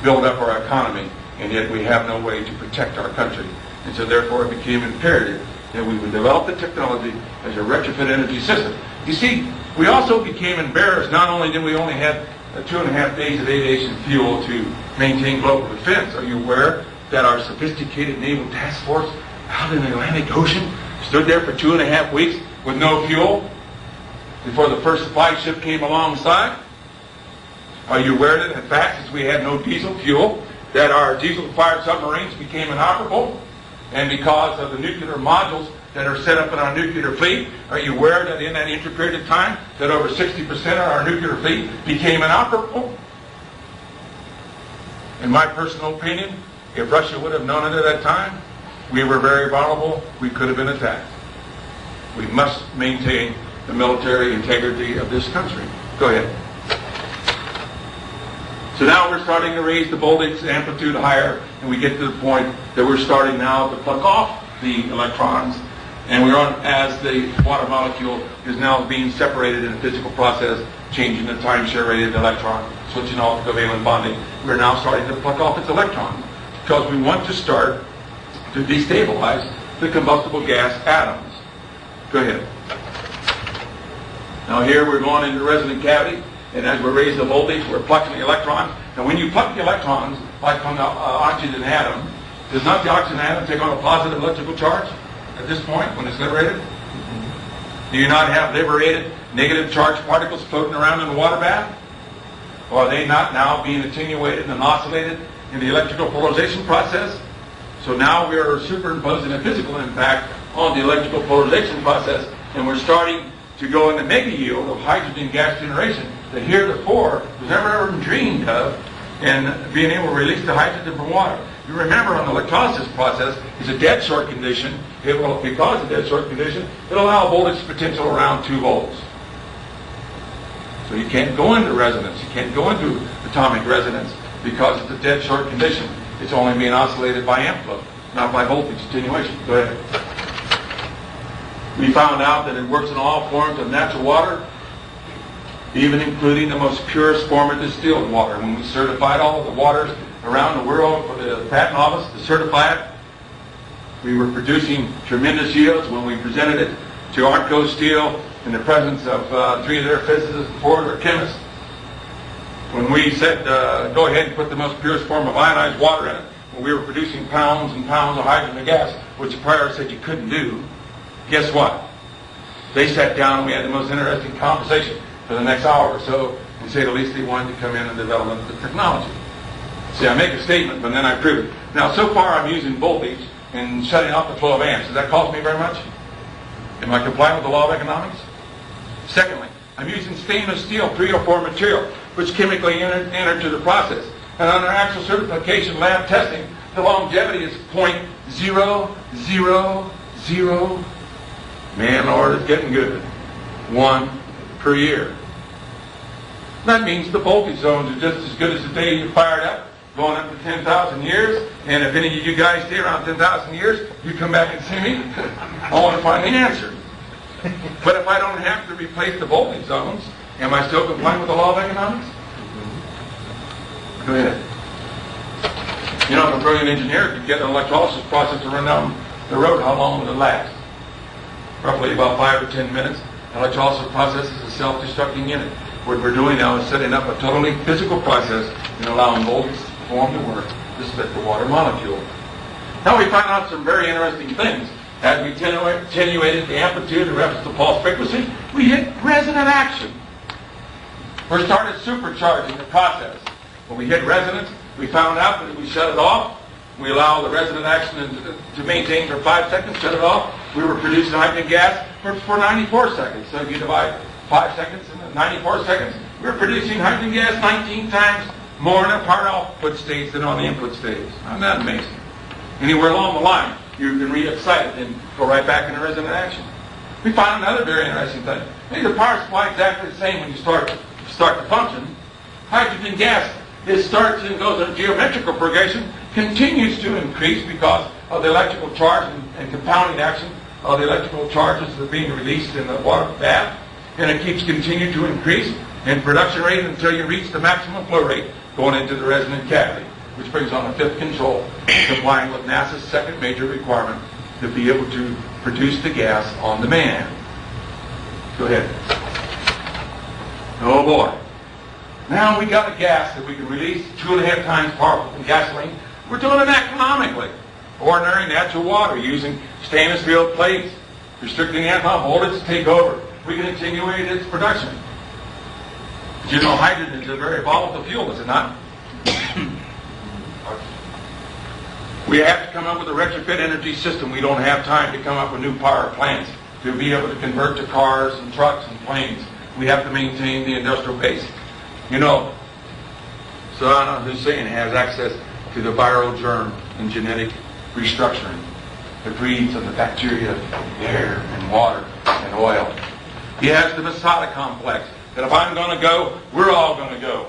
build up our economy, and yet we have no way to protect our country. And so therefore it became imperative that we would develop the technology as a retrofit energy system. You see, we also became embarrassed. Not only did we only have 2.5 days of aviation fuel to maintain global defense, are you aware that our sophisticated naval task force out in the Atlantic Ocean stood there for 2.5 weeks with no fuel before the first supply ship came alongside? Are you aware that in fact, since we had no diesel fuel, that our diesel-fired submarines became inoperable? And because of the nuclear modules that are set up in our nuclear fleet, are you aware that in that interperiod of time, that over 60% of our nuclear fleet became inoperable? In my personal opinion, if Russia would have known it at that time, we were very vulnerable, we could have been attacked. We must maintain the military integrity of this country. Go ahead. So now we're starting to raise the voltage amplitude higher, and we get to the point that we're starting now to pluck off the electrons, and we're on, as the water molecule is now being separated in a physical process, changing the time-share rate of the electron, switching off the covalent bonding, we're now starting to pluck off its electrons, because we want to start to destabilize the combustible gas atoms. Go ahead. Now here we're going into the resonant cavity, and as we raise the voltage, we're plucking the electrons. And when you pluck the electrons, like from the oxygen atom, does not the oxygen atom take on a positive electrical charge at this point when it's liberated? Do you not have liberated negative charged particles floating around in the water bath? Or are they not now being attenuated and oscillated in the electrical polarization process? So now we are superimposing a physical impact on the electrical polarization process, and we're starting to go into mega yield of hydrogen gas generation that heretofore was never ever dreamed of, and being able to release the hydrogen from water. You remember on the electrolysis process is a dead short condition. It will, because of dead short condition, it'll allow a voltage potential around 2 volts. So you can't go into resonance. You can't go into atomic resonance because it's a dead short condition. It's only being oscillated by amp flow, not by voltage attenuation. Go ahead. We found out that it works in all forms of natural water, even including the most purest form of distilled water. When we certified all of the waters around the world for the patent office to certify it, we were producing tremendous yields. When we presented it to Artco Steel in the presence of 3 of their physicists and 4 of their chemists, when we said, go ahead and put the most purest form of ionized water in it, when we were producing pounds and pounds of hydrogen gas, which the prior said you couldn't do, guess what? They sat down and we had the most interesting conversation for the next hour or so, and say at least they wanted to come in and develop the technology. See, I make a statement, but then I prove it. Now, so far I'm using voltage and shutting off the flow of amps. Does that cost me very much? Am I complying with the law of economics? Secondly, I'm using stainless steel 304 material, which chemically entered to the process. And under actual certification lab testing, the longevity is 0.000, man, Lord, it's getting good, 1 per year. That means the voltage zones are just as good as the day you fired up, going up to 10,000 years. And if any of you guys stay around 10,000 years, you come back and see me. I want to find the answer. But if I don't have to replace the voltage zones, am I still complying with the law of economics? Go ahead. You know, if a brilliant engineer could get an electrolysis process to run down the road, how long would it last? Roughly about 5 or 10 minutes. The electrolysis process is a self-destructing unit. What we're doing now is setting up a totally physical process and allowing voltage to perform the work to split the water molecule. Now we find out some very interesting things. As we attenuated the amplitude in reference to pulse frequency, we hit resonant action. We started supercharging the process. When we hit resonance, we found out that if we shut it off, we allow the resonant action to maintain for 5 seconds, shut it off, we were producing hydrogen gas for 94 seconds. So if you divide 5 seconds into 94 seconds, we're producing hydrogen gas 19 times more in the power output stage than on the input stage. Isn't that amazing? Anywhere along the line, you can re-excite it and go right back into resonant action. We find another very interesting thing. Maybe the power supply is exactly the same when you start to function. Hydrogen gas, it starts and goes in a geometrical progression, continues to increase because of the electrical charge and compounding action of the electrical charges that are being released in the water bath, and it keeps continuing to increase in production rate until you reach the maximum flow rate going into the resonant cavity, which brings on a fifth control, complying with NASA's second major requirement to be able to produce the gas on demand. Go ahead. Oh boy. Now we got a gas that we can release 2.5 times powerful than gasoline. We're doing it economically. Ordinary natural water using stainless steel plates, restricting anti voltage to take over. We can attenuate its production. But you know, hydrogen is a very volatile fuel, is it not? We have to come up with a retrofit energy system. We don't have time to come up with new power plants to be able to convert to cars and trucks and planes. We have to maintain the industrial base. You know, Saddam Hussein has access to the viral germ and genetic restructuring that breeds on the bacteria, air, and water, and oil. He has the Masada complex, that if I'm going to go, we're all going to go.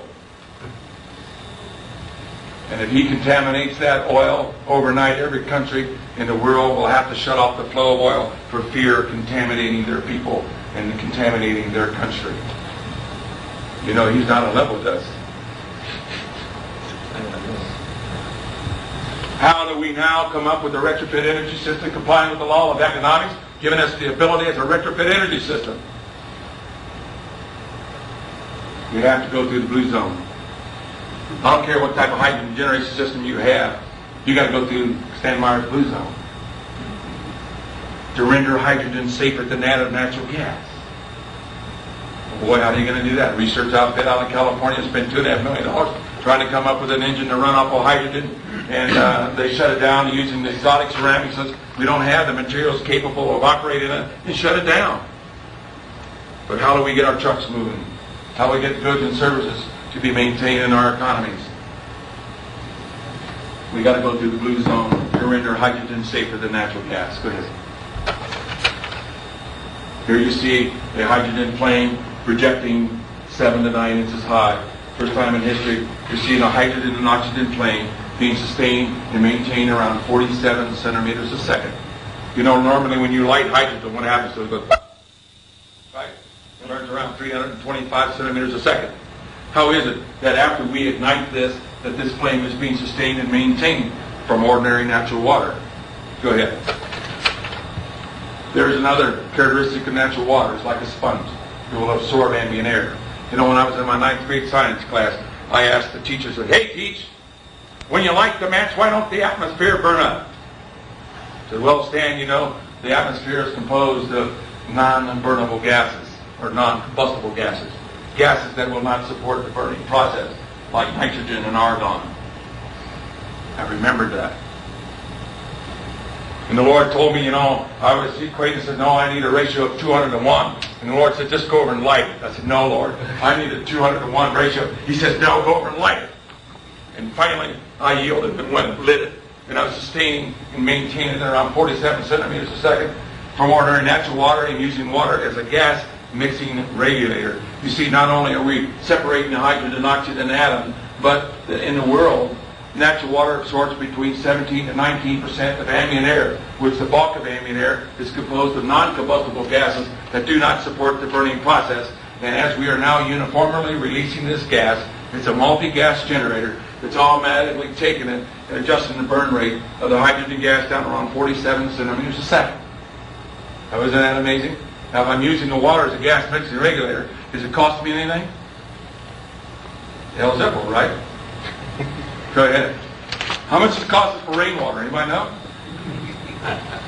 And if he contaminates that oil overnight, every country in the world will have to shut off the flow of oil for fear of contaminating their people and contaminating their country. You know, he's not on level with us. How do we now come up with a retrofit energy system complying with the law of economics, giving us the ability as a retrofit energy system? You have to go through the blue zone. I don't care what type of hydrogen generation system you have, you got to go through Stanley Meyer's blue zone to render hydrogen safer than that of natural gas. Boy, how are you going to do that? Research outfit out in California spent $2.5 million trying to come up with an engine to run off of hydrogen, and they shut it down using the exotic ceramics. We don't have the materials capable of operating it, and shut it down. But how do we get our trucks moving? How do we get goods and services to be maintained in our economies? We got to go through the blue zone to render hydrogen safer than natural gas. Go ahead. Here you see a hydrogen plane projecting 7 to 9 inches high. First time in history, you're seeing a hydrogen and oxygen plane being sustained and maintained around 47 centimeters a second. You know, normally when you light hydrogen, what happens to it? It goes, right? It burns around 325 centimeters a second. How is it that after we ignite this, that this flame is being sustained and maintained from ordinary natural water? Go ahead. There's another characteristic of natural water. It's like a sponge. It will absorb ambient air. You know, when I was in my 9th grade science class, I asked the teacher, I said, "Hey, teach, when you light the match, why don't the atmosphere burn up?" I said, "Well, Stan, you know, the atmosphere is composed of non-burnable gases, or non-combustible gases. Gases that will not support the burning process, like nitrogen and argon." I remembered that. And the Lord told me, you know, I was equating and said, "No, I need a ratio of 200 to 1. And the Lord said, "Just go over and light it." I said, "No, Lord, I need a 200 to 1 ratio. He says, "No, go over and light it." And finally, I yielded and went and lit it. And I was sustaining and maintaining it around 47 centimeters a second from ordinary natural water and using water as a gas mixing regulator. You see, not only are we separating the hydrogen and oxygen atom, but in the world, natural water absorbs between 17 to 19% of ambient air, which the bulk of ambient air is composed of non-combustible gases that do not support the burning process. And as we are now uniformly releasing this gas, it's a multi-gas generator that's automatically taking it and adjusting the burn rate of the hydrogen gas down around 47 centimeters a second. Now, isn't that amazing? Now, if I'm using the water as a gas mixing regulator, does it cost me anything? Hell zippo, right? Go ahead. How much does it cost us for rainwater? Anybody know?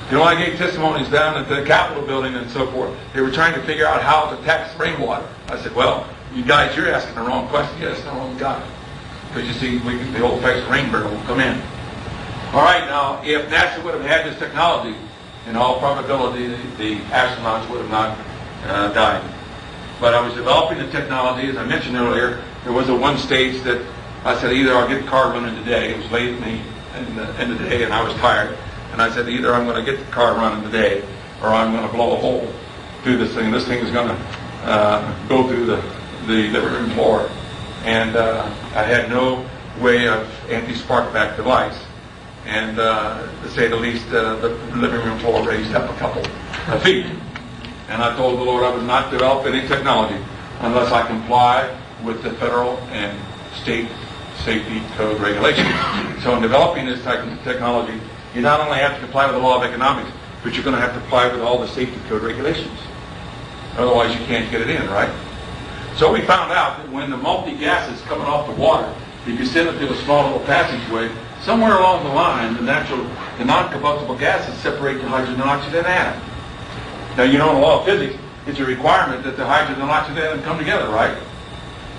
You know, I gave testimonies down at the Capitol building and so forth. They were trying to figure out how to tax rainwater. I said, "Well, you guys, you're asking the wrong question. You're asking the wrong guy." Because you see, the old-fashioned rain barrel will come in. All right, now, if NASA would have had this technology, in all probability, the astronauts would have not died. But I was developing the technology, as I mentioned earlier. There was one stage that I said, either I'll get the car running today. It was late in the in the day, and I was tired. And I said, either I'm going to get the car running today, or I'm going to blow a hole through this thing. This thing is going to go through the living room floor. And I had no way of anti-spark back device. And to say the least, the living room floor raised up a couple of feet. And I told the Lord I would not develop any technology unless I comply with the federal and state safety code regulations. So in developing this technology, you not only have to comply with the law of economics, but you're going to have to comply with all the safety code regulations. Otherwise you can't get it in, right? So we found out that when the multi-gas is coming off the water, if you send it through a small little passageway, somewhere along the line, the non-combustible gases separate the hydrogen and oxygen atom. Now, you know, in the law of physics, it's a requirement that the hydrogen and oxygen atom come together, right?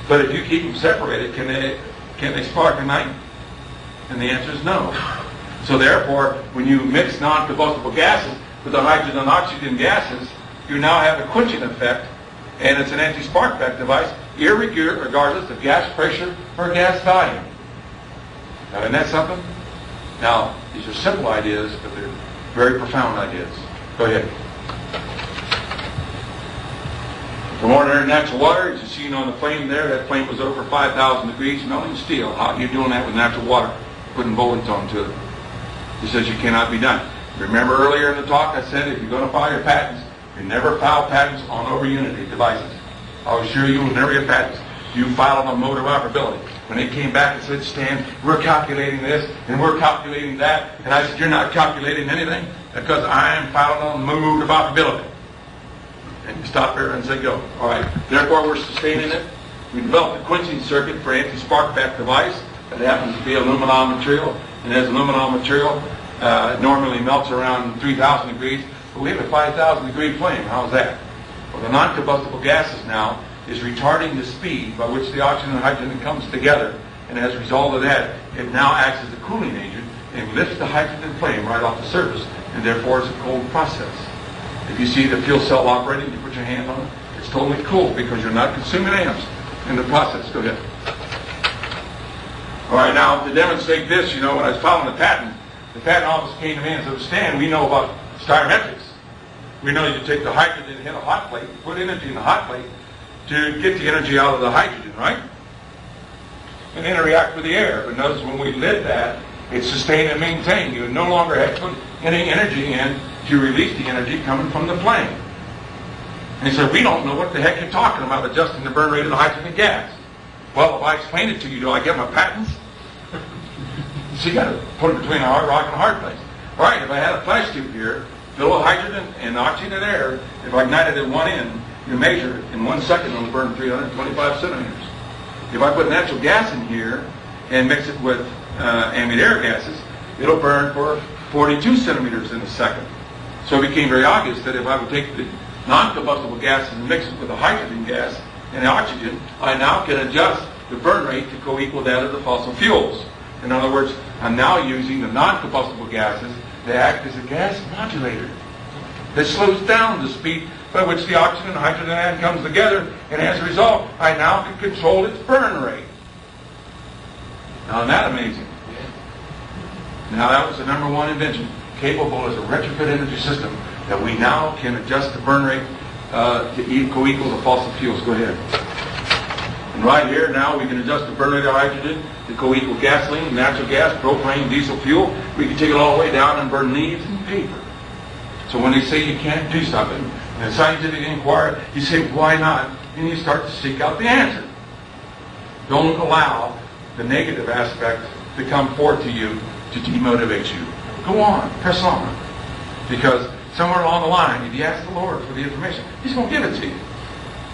But if you keep them separated, can they spark at night? And the answer is no. So therefore, when you mix non-combustible gases with the hydrogen and oxygen gases, you now have a quenching effect, and it's an anti-spark back device, regardless of gas pressure or gas volume. Now, isn't that something? Now, these are simple ideas, but they're very profound ideas. Go ahead. From ordinary natural water, as you see on the flame there, that flame was over 5,000 degrees, melting steel. How are you doing that with natural water? Putting voltage onto it. He says you cannot be done. Remember earlier in the talk I said if you're going to file your patents, you never file patents on over-unity devices. I assure you will never get patents. You file on mode of operability. When they came back and said, Stan, we're calculating this and we're calculating that, and I said, you're not calculating anything because I am filing on mode of operability. And you stop there and say, go. All right. Therefore, we're sustaining it. We developed a quenching circuit for anti-spark back device. That happens to be aluminum material. And as aluminum material, it normally melts around 3,000 degrees. But we have a 5,000 degree flame. How's that? Well, the non-combustible gases now is retarding the speed by which the oxygen and hydrogen comes together. And as a result of that, it now acts as a cooling agent and lifts the hydrogen flame right off the surface. And therefore, it's a cold process. If you see the fuel cell operating, you put your hand on it, it's totally cool because you're not consuming amps in the process. Go ahead. All right, now to demonstrate this, you know, when I was filing the patent office came to me and said, Stan, we know about styrometrics. We know you take the hydrogen, hit a hot plate, put energy in the hot plate to get the energy out of the hydrogen, right? And interact with the air. But notice when we lit that, it's sustain and maintain. You no longer have to put any energy in to release the energy coming from the flame. And he said, we don't know what the heck you're talking about adjusting the burn rate of the hydrogen gas. Well, if I explain it to you, do I get my patents? So you got to put it between a hard rock and a hard place. All right, if I had a flash tube here, fill with hydrogen and oxygen and air, if I ignited at one end, you measure it, in 1 second it'll burn 325 centimeters. If I put natural gas in here and mix it with ambient air gases, it'll burn for 42 centimeters in a second. So it became very obvious that if I would take the non-combustible gases and mix it with the hydrogen gas and the oxygen, I now can adjust the burn rate to co-equal that of the fossil fuels. In other words, I'm now using the non-combustible gases to act as a gas modulator that slows down the speed by which the oxygen and hydrogen atom comes together, and as a result, I now can control its burn rate. Now, isn't that amazing? Now, that was the #1 invention, capable as a retrofit energy system that we now can adjust the burn rate to co-equal the fossil fuels. Go ahead. And right here, now we can adjust the burn rate of hydrogen to co-equal gasoline, natural gas, propane, diesel fuel. We can take it all the way down and burn leaves and paper. So when they say you can't do something, in a scientific inquiry, you say, why not? And you start to seek out the answer. Don't allow the negative aspect to come forth to you to demotivate you. Go on, press on. Because somewhere along the line, if you ask the Lord for the information, He's going to give it to you.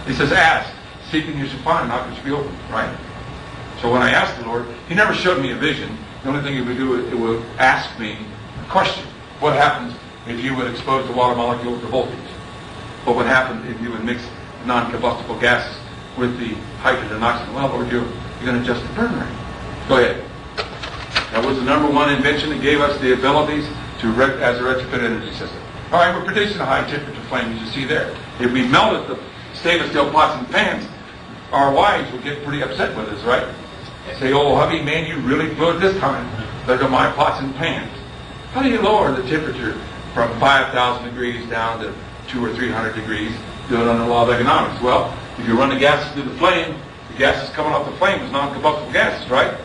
He says, ask, seek and you shall find, knock and you shall be open, right? So when I asked the Lord, He never showed me a vision. The only thing He would do, it would ask me a question. What happens if you would expose the water molecule to voltage? What would happen if you would mix non-combustible gases with the hydrogen and oxygen? Well, Lord, you're going to adjust the burn rate. Go ahead. That was the #1 invention that gave us the abilities to as a retrofit energy system. All right, we're producing a high temperature flame, as you see there. If we melted the stainless steel pots and pans, our wives would get pretty upset with us, right? Say, oh, hubby, man, you really blew it this time. Look at my pots and pans. How do you lower the temperature from 5,000 degrees down to 200 or 300 degrees? Do it under the law of economics. Well, if you run the gases through the flame, the gases coming off the flame is non-combustible gases, right?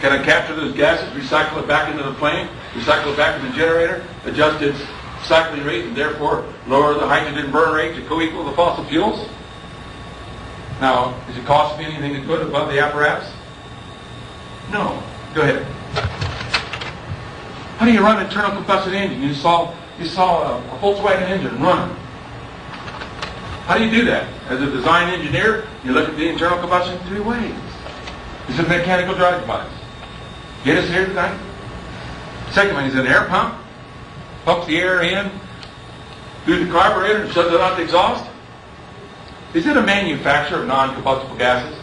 Can I capture those gases, recycle it back into the flame, recycle it back in the generator, adjust its cycling rate, and therefore lower the hydrogen burn rate to co-equal the fossil fuels? Now, does it cost me anything to put above the apparatus? No. Go ahead. How do you run an internal combustion engine? You saw a Volkswagen engine run. How do you do that? As a design engineer, you look at the internal combustion in three ways. Is it a mechanical drive device? Get us here tonight? Second one is an air pump. Pumps the air in through the carburetor and shuts it out the exhaust. Is it a manufacturer of non-combustible gases?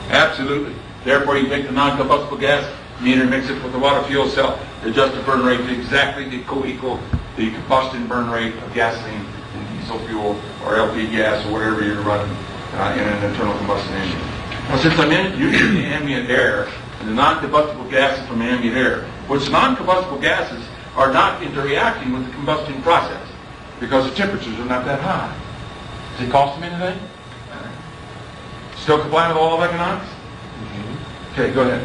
Absolutely. Therefore, you take the non-combustible gas meter, mix it with the water fuel cell, adjust the burn rate to exactly to co-equal the combustion burn rate of gasoline and diesel fuel or LP gas or whatever you're running in an internal combustion engine. Now, since I'm using the ambient air and the non-combustible gases from ambient air, which non-combustible gases are not interacting with the combustion process because the temperatures are not that high. Does it cost them anything? Still complying with the law of economics? Okay, go ahead.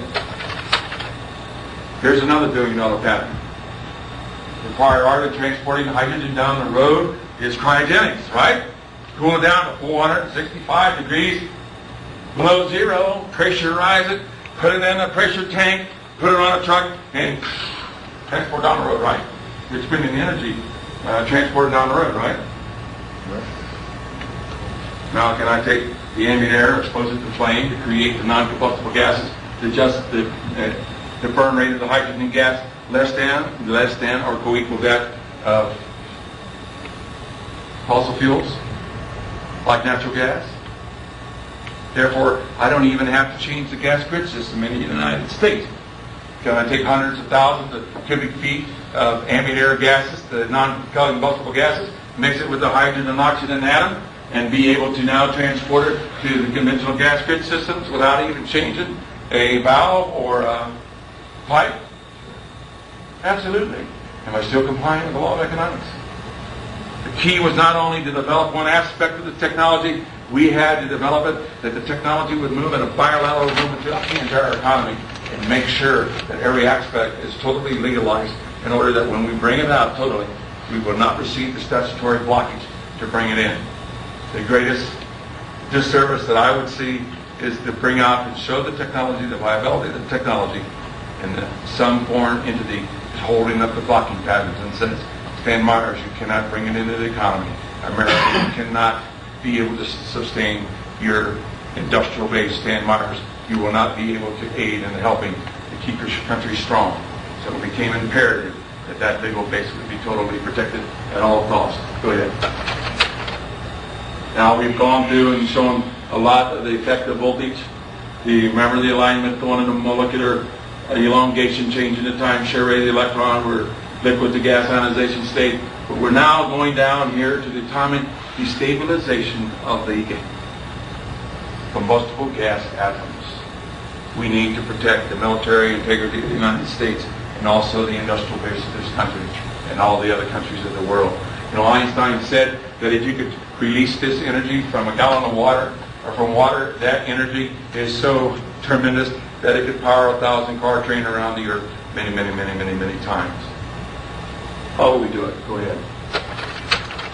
Here's another $1 billion patent. Required art of transporting hydrogen down the road is cryogenics, right? Cool it down to 465 degrees below zero, pressurize it, put it in a pressure tank, put it on a truck, and transport down the road, right? You're spending energy transporting down the road, right? Now, can I take the ambient air, expose it to flame to create the non-combustible gases to adjust the burn rate of the hydrogen gas less than or co-equal that of fossil fuels like natural gas? Therefore, I don't even have to change the gas grid system in the United States. Can I take hundreds of thousands of cubic feet of ambient air gases, the non-combustible gases, mix it with the hydrogen and oxygen atom, and be able to now transport it to the conventional gas grid systems without even changing a valve or a pipe? Absolutely. Am I still complying with the law of economics? The key was not only to develop one aspect of the technology, we had to develop it that the technology would move in a bilateral movement throughout the entire economy and make sure that every aspect is totally legalized in order that when we bring it out totally, we will not receive the statutory blockage to bring it in. The greatest disservice that I would see is to bring out and show the technology, the viability of the technology, and some foreign entity is holding up the blocking patents and says, Stan Myers, you cannot bring it into the economy. America, you cannot be able to sustain your industrial base. Stan Myers, you will not be able to aid in helping to keep your country strong. So it became imperative that that legal base would be totally protected at all costs. Go ahead. Now we've gone through and shown a lot of the effective voltage. Remember the alignment going into molecular elongation, changing the time share rate of the electron, we're liquid to gas ionization state. But we're now going down here to the atomic destabilization of the combustible gas atoms. We need to protect the military integrity of the United States and also the industrial base of this country and all the other countries of the world. You know, Einstein said that if you could release this energy from a gallon of water or from water, that energy is so tremendous that it could power a 1,000-car train around the earth many, many, many, many, many times. How will we do it? Go ahead.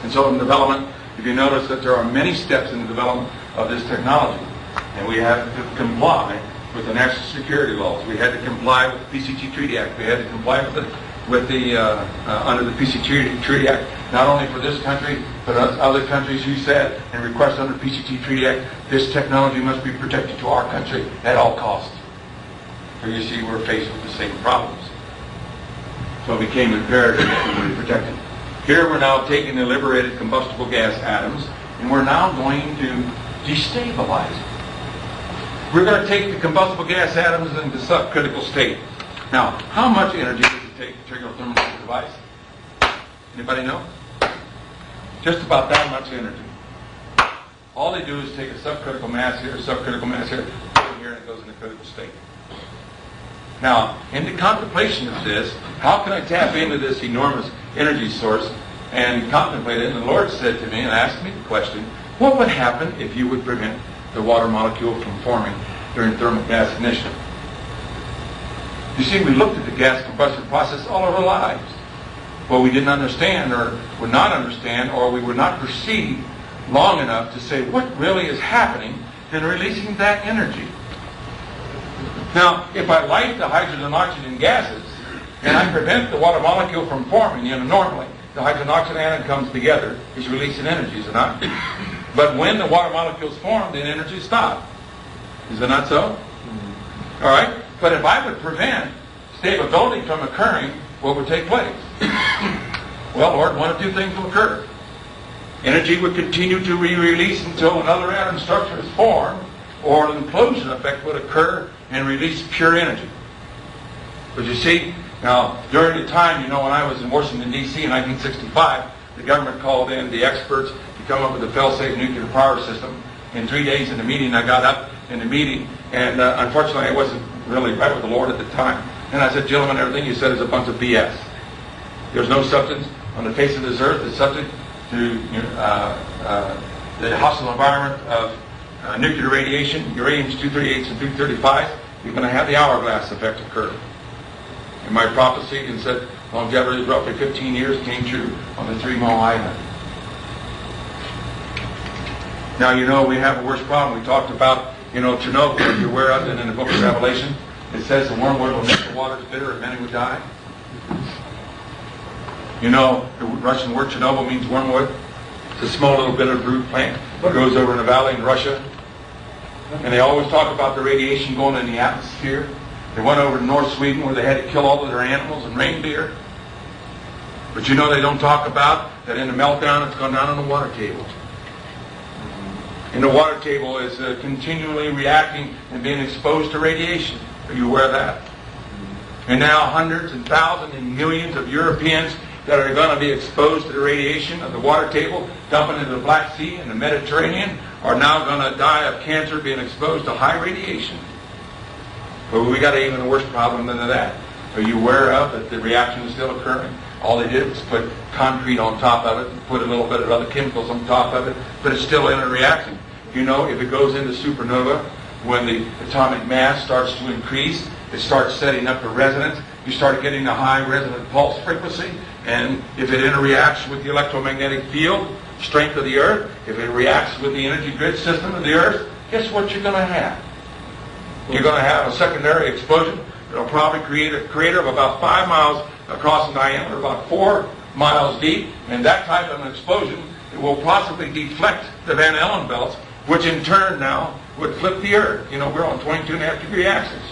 And so in development, if you notice that there are many steps in the development of this technology, and we have to comply with the national security laws. We had to comply with the PCT Treaty Act. We had to comply with the under the PCT Treaty Act, not only for this country, but other countries who said and request under the PCT Treaty Act, this technology must be protected to our country at all costs. So you see, we're faced with the same problems. So it became imperative that we be protected. Here we're now taking the liberated combustible gas atoms, and we're now going to destabilize it. We're going to take the combustible gas atoms into subcritical state. Now, how much energy does it take to trigger a thermonuclear device? Anybody know? Just about that much energy. All they do is take a subcritical mass here, put it here, and it goes in a critical state. Now, in the contemplation of this, how can I tap into this enormous energy source and contemplate it? And the Lord said to me and asked me the question, what would happen if you would prevent the water molecule from forming during thermal gas ignition? You see, we looked at the gas combustion process all of our lives. What we didn't understand or would not understand or we would not perceive long enough to say what really is happening in releasing that energy. Now, if I light the hydrogen and oxygen gases and I prevent the water molecule from forming, normally the hydrogen and oxygen atom comes together, it's releasing energy, is it not? But when the water molecules form, then energy stops. Is it not so? All right? But if I would prevent stability from occurring, what would take place? Well, Lord, one of two things will occur. Energy would continue to re-release until another atom structure is formed, or an implosion effect would occur and release pure energy. But you see, now, during the time, when I was in Washington, D.C. in 1965, the government called in the experts to come up with a fail-safe nuclear power system. In 3 days in the meeting, I got up in the meeting, and unfortunately, I wasn't really right with the Lord at the time. And I said, gentlemen, everything you said is a bunch of BS. There's no substance on the face of this earth that's subject to the hostile environment of nuclear radiation, uranium-238s and 235s. You're going to have the hourglass effect occur. And my prophecy and said longevity of roughly 15 years came true on the 3 Mile Island. Now, we have a worse problem. We talked about, Chernobyl, if you're aware of it, in the book of Revelation. It says the wormwood will make the waters bitter and many would die. The Russian word Chernobyl means wormwood. It's a small little bitter root plant that grows over in a valley in Russia. And they always talk about the radiation going in the atmosphere. They went over to North Sweden where they had to kill all of their animals and reindeer. But they don't talk about that in the meltdown it's gone down on the water table. And the water table is continually reacting and being exposed to radiation. Are you aware of that? And now hundreds and thousands and millions of Europeans that are going to be exposed to the radiation of the water table, dumping into the Black Sea and the Mediterranean, are now going to die of cancer being exposed to high radiation. But we got an even worse problem than that. Are you aware of that the reaction is still occurring? All they did was put concrete on top of it and put a little bit of other chemicals on top of it, but it's still in a reaction. If it goes into supernova, when the atomic mass starts to increase, it starts setting up a resonance. You start getting a high resonant pulse frequency, and if it interacts with the electromagnetic field strength of the Earth, if it reacts with the energy grid system of the Earth, guess what you're going to have? You're going to have a secondary explosion. It'll probably create a crater of about 5 miles across in diameter, about 4 miles deep, and that type of an explosion will possibly deflect the Van Allen belts, which in turn now would flip the Earth. We're on 22.5 degree axis.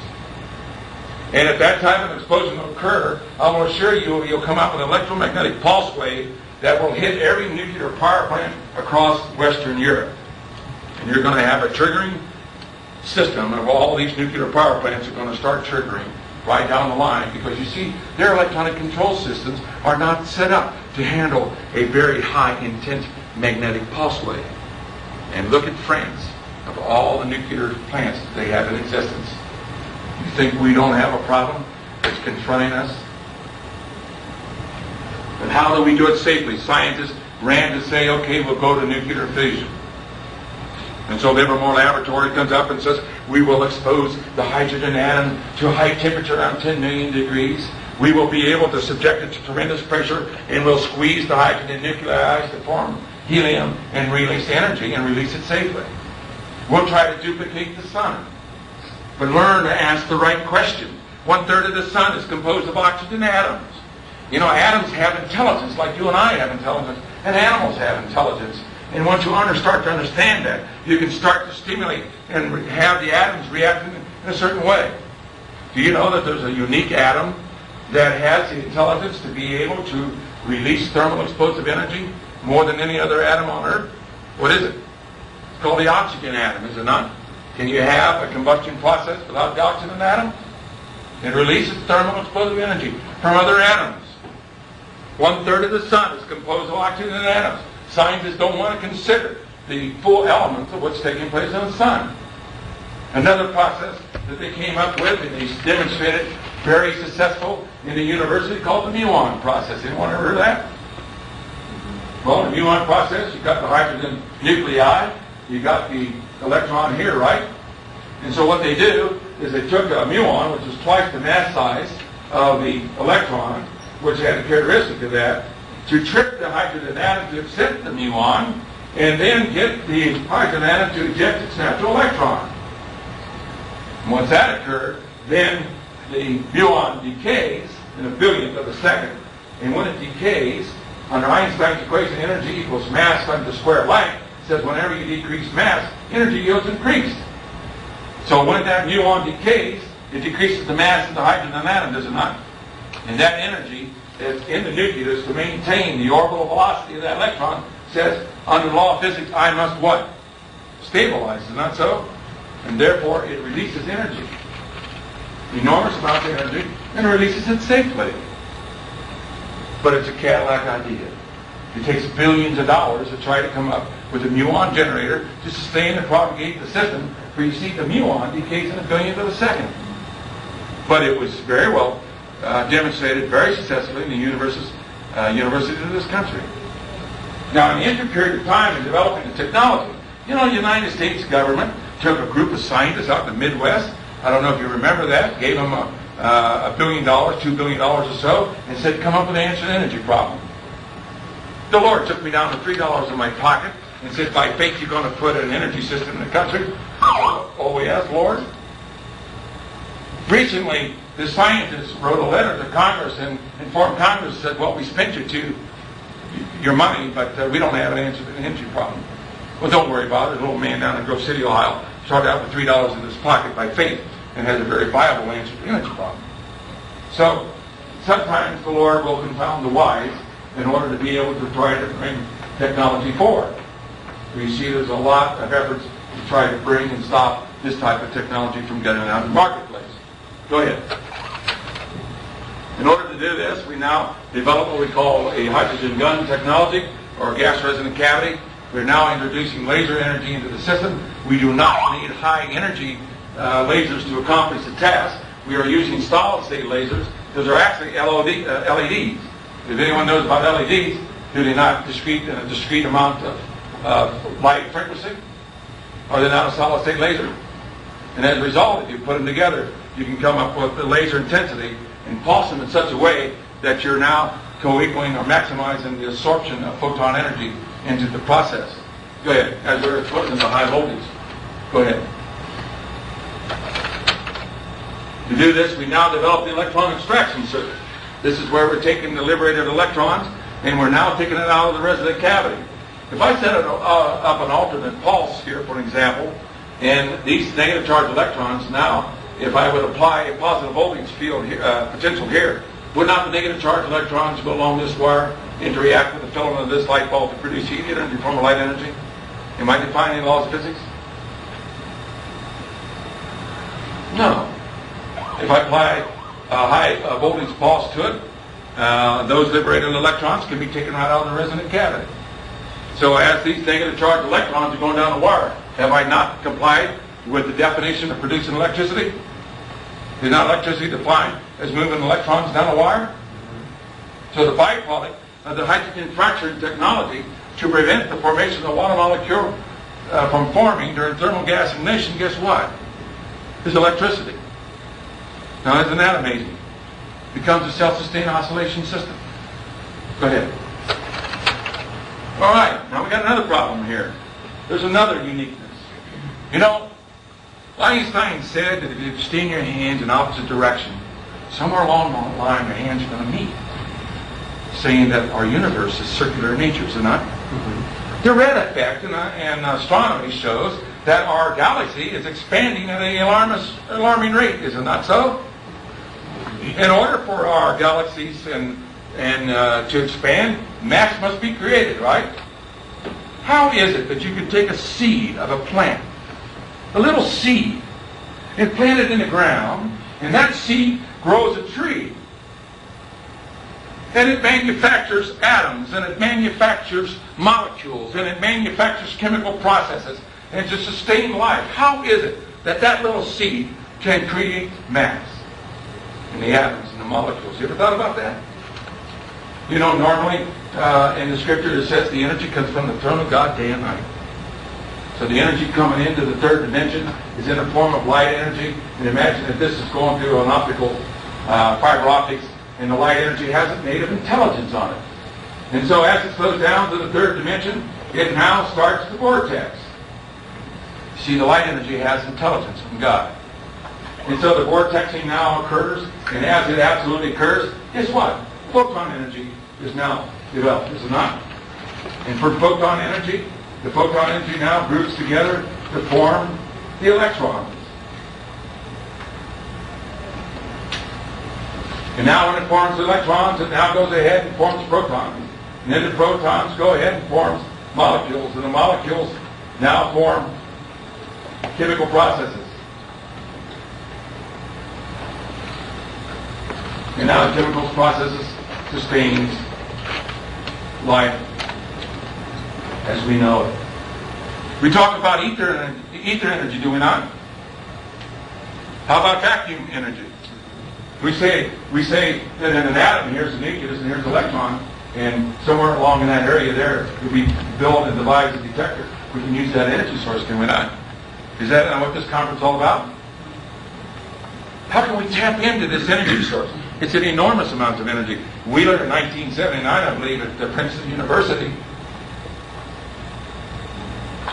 And if that type of explosion will occur, I will assure you you'll come out with an electromagnetic pulse wave that will hit every nuclear power plant across Western Europe. And you're going to have a triggering system of all these nuclear power plants are going to start triggering right down the line, because you see, their electronic control systems are not set up to handle a very high intense magnetic pulse wave. And look at France, of all the nuclear plants that they have in existence. You think we don't have a problem that's confronting us? But how do we do it safely? Scientists ran to say, okay, we'll go to nuclear fission. And so Livermore Laboratory comes up and says, we will expose the hydrogen atom to a high temperature around 10 million degrees. We will be able to subject it to tremendous pressure, and we'll squeeze the hydrogen nuclei to form helium and release energy and release it safely. We'll try to duplicate the sun. But learn to ask the right question. 1/3 of the sun is composed of oxygen atoms. Atoms have intelligence like you and I have intelligence, and animals have intelligence. And once you start to understand that, you can start to stimulate and have the atoms reacting in a certain way. Do you know that there's a unique atom that has the intelligence to be able to release thermal explosive energy more than any other atom on Earth? What is it? It's called the oxygen atom, is it not? Can you have a combustion process without the oxygen atom? It releases thermal explosive energy from other atoms. 1/3 of the sun is composed of oxygen atoms. Scientists don't want to consider the full elements of what's taking place in the sun. Another process that they came up with, and they demonstrated very successful in the university, called the muon process. Anyone ever heard of that? Well, the muon process, you've got the hydrogen nuclei, you got the electron here, right? And so what they do is they took a muon, which is twice the mass size of the electron, which had a characteristic of that, to trick the hydrogen atom to accept the muon, and then get the hydrogen atom to eject its natural electron. And once that occurred, then the muon decays in a billionth of a second. And when it decays, under Einstein's equation, energy equals mass times the square length, says whenever you decrease mass, energy yields increased. So when that muon decays, it decreases the mass of the hydrogen atom, does it not? And that energy is in the nucleus to maintain the orbital velocity of that electron, says under the law of physics, I must what? Stabilize, is it not so? And therefore it releases energy. Enormous amounts of energy, and releases it safely. But it's a Cadillac idea. It takes billions of dollars to try to come up with a muon generator to sustain and propagate the system where you see the muon decays in a billionth of a second. But it was very well demonstrated very successfully in the universities of this country. Now, in the interim period of time in developing the technology, the United States government took a group of scientists out in the Midwest. I don't know if you remember that. Gave them $1 billion, $2 billion or so, and said, come up with an answer to the energy problem. The Lord took me down to $3 in my pocket and said, by faith you're going to put an energy system in the country. Oh yes, Lord. Recently, the scientists wrote a letter to Congress and informed Congress and said, well, we spent your money, but we don't have an answer to the energy problem. Well, don't worry about it. A little man down in Grove City, Ohio, started out with $3 in his pocket by faith and has a very viable answer to the energy problem. So, sometimes the Lord will confound the wise in order to be able to try to bring technology forward. We see there's a lot of efforts to try to bring and stop this type of technology from getting out in the marketplace. Go ahead. In order to do this, we now develop what we call a hydrogen gun technology, or gas resonant cavity. We're now introducing laser energy into the system. We do not need high energy lasers to accomplish the task. We are using solid state lasers. Those are actually LEDs. If anyone knows about LEDs, do they not discrete a discrete amount of light frequency? Are they not a solid state laser? And as a result, if you put them together, you can come up with the laser intensity and pulse them in such a way that you're now co-equaling or maximizing the absorption of photon energy into the process. Go ahead. As we're putting into high voltage. Go ahead. To do this, we now develop the electron extraction circuit. This is where we're taking the liberated electrons and we're now taking it out of the resonant cavity. If I set up an alternate pulse here, for an example, and these negative charged electrons now, if I would apply a positive voltage field here, potential here, would not the negative charged electrons go along this wire, interact with the filament of this light bulb to produce heat energy, form of light energy? Am I defying any laws of physics? No. If I apply a high voltage pulse to it, those liberated electrons can be taken right out of the resonant cavity. So as these negative charged electrons are going down the wire, have I not complied with the definition of producing electricity? Is not electricity defined as moving electrons down a wire? So the byproduct of the hydrogen fracturing technology to prevent the formation of the water molecule from forming during thermal gas ignition, guess what? Is electricity. Now isn't that amazing? It becomes a self-sustained oscillation system. Go ahead. All right, now we got another problem here. There's another uniqueness. Einstein said that if you extend your hands in opposite direction, somewhere along the line your hands are going to meet. Saying that our universe is circular in nature, is it not? Mm-hmm. The red effect in astronomy shows that our galaxy is expanding at an alarming rate, is it not so? In order for our galaxies to expand, mass must be created, right? How is it that you can take a seed of a plant, a little seed, and plant it in the ground, and that seed grows a tree, and it manufactures atoms, and it manufactures molecules, and it manufactures chemical processes, and to sustain life? How is it that that little seed can create mass in the atoms and the molecules. You ever thought about that? You know, normally in the scripture it says the energy comes from the throne of God day and night. So the energy coming into the third dimension is in the form of light energy. And imagine if this is going through an optical fiber optics, and the light energy has a native intelligence on it. And so as it flows down to the third dimension, it now starts the vortex. See, the light energy has intelligence from God. And so the vortexing now occurs, and as it absolutely occurs, guess what? Photon energy is now developed, is it not? And for photon energy, the photon energy now groups together to form the electrons. And now when it forms electrons, it now goes ahead and forms protons. And then the protons go ahead and forms molecules, and the molecules now form chemical processes. And now the chemical processes sustains life as we know it. We talk about ether energy, do we not? How about vacuum energy? We say that in an atom, here's the nucleus and here's the electron, and somewhere along in that area there, if we build and devise a detector, we can use that energy source, can we not? Is that what this conference is all about? How can we tap into this energy source? It's an enormous amount of energy. Wheeler in 1979, I believe, at the Princeton University,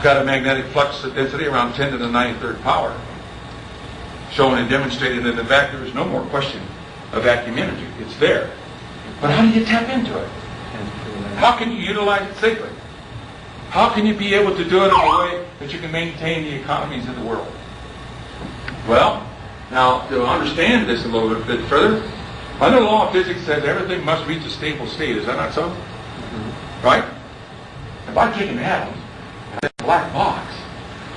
got a magnetic flux density around 10 to the 93rd power, showing and demonstrating that in fact there is no more question of vacuum energy. It's there. But how do you tap into it? How can you utilize it safely? How can you be able to do it in a way that you can maintain the economies of the world? Well, now to understand this a little bit further, under the law of physics says everything must reach a stable state. Is that not so? Mm-hmm. Right? If I take an atom, a black box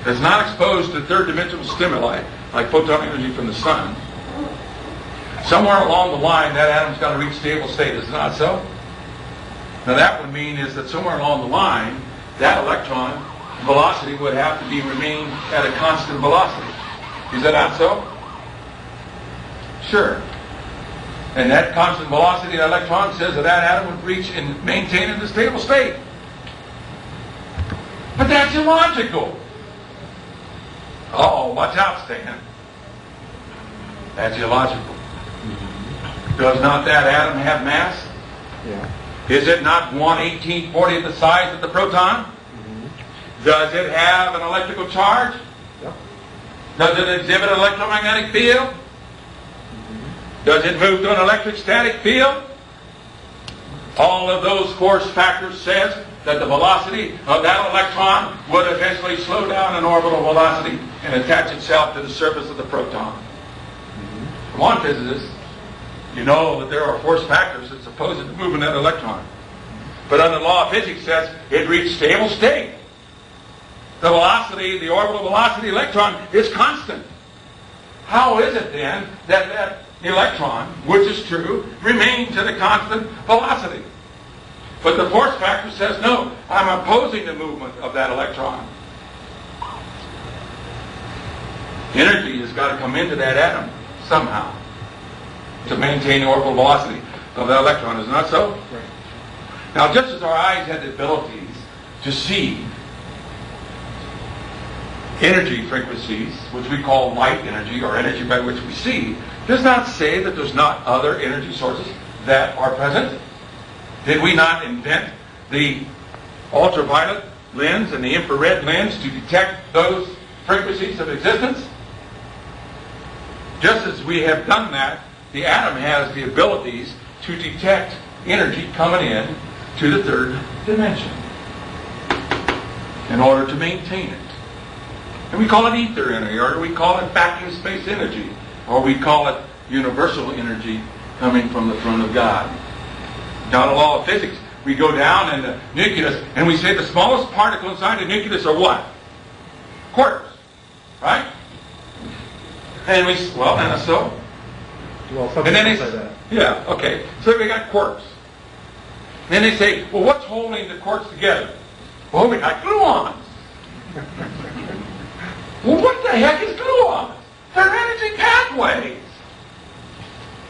that's not exposed to third-dimensional stimuli like photon energy from the sun, somewhere along the line that atom's got to reach stable state. Is it not so? Now that would mean is that somewhere along the line that electron velocity would have to be remain at a constant velocity. Is that not so? Sure. And that constant velocity of the electron says that atom would reach and maintain in a stable state. But that's illogical. Oh, watch out, Stan. That's illogical. Does not that atom have mass? Yeah. Is it not 1/1840 of the size of the proton? Mm-hmm. Does it have an electrical charge? Yeah. Does it exhibit an electromagnetic field? Mm-hmm. Does it move to an electrostatic field? All of those force factors says that the velocity of that electron would eventually slow down in orbital velocity and attach itself to the surface of the proton. Mm-hmm. Come on, physicists. You know that there are force factors that's opposed to moving that electron. But under the law of physics says it reached stable state. The velocity, the orbital velocity of the electron is constant. How is it then that that electron, which is true, remains at a constant velocity? But the force factor says, no, I'm opposing the movement of that electron. Energy has got to come into that atom somehow to maintain the orbital velocity of that electron. Is it not so? Right. Now, just as our eyes had the abilities to see energy frequencies, which we call light energy, or energy by which we see, does not say that there's not other energy sources that are present. Did we not invent the ultraviolet lens and the infrared lens to detect those frequencies of existence? Just as we have done that, the atom has the abilities to detect energy coming in to the third dimension in order to maintain it. And we call it ether energy, or we call it vacuum space energy, or we call it universal energy coming from the throne of God. Down the law of physics, we go down in the nucleus and we say the smallest particle inside the nucleus are what? Quarks, right? And we, well, and so. Well, some And then people they say that. yeah, okay. So we got quarks. Then they say, well, what's holding the quarks together? Well, we got gluons. Well, what the heck is gluons? They're energy pathways.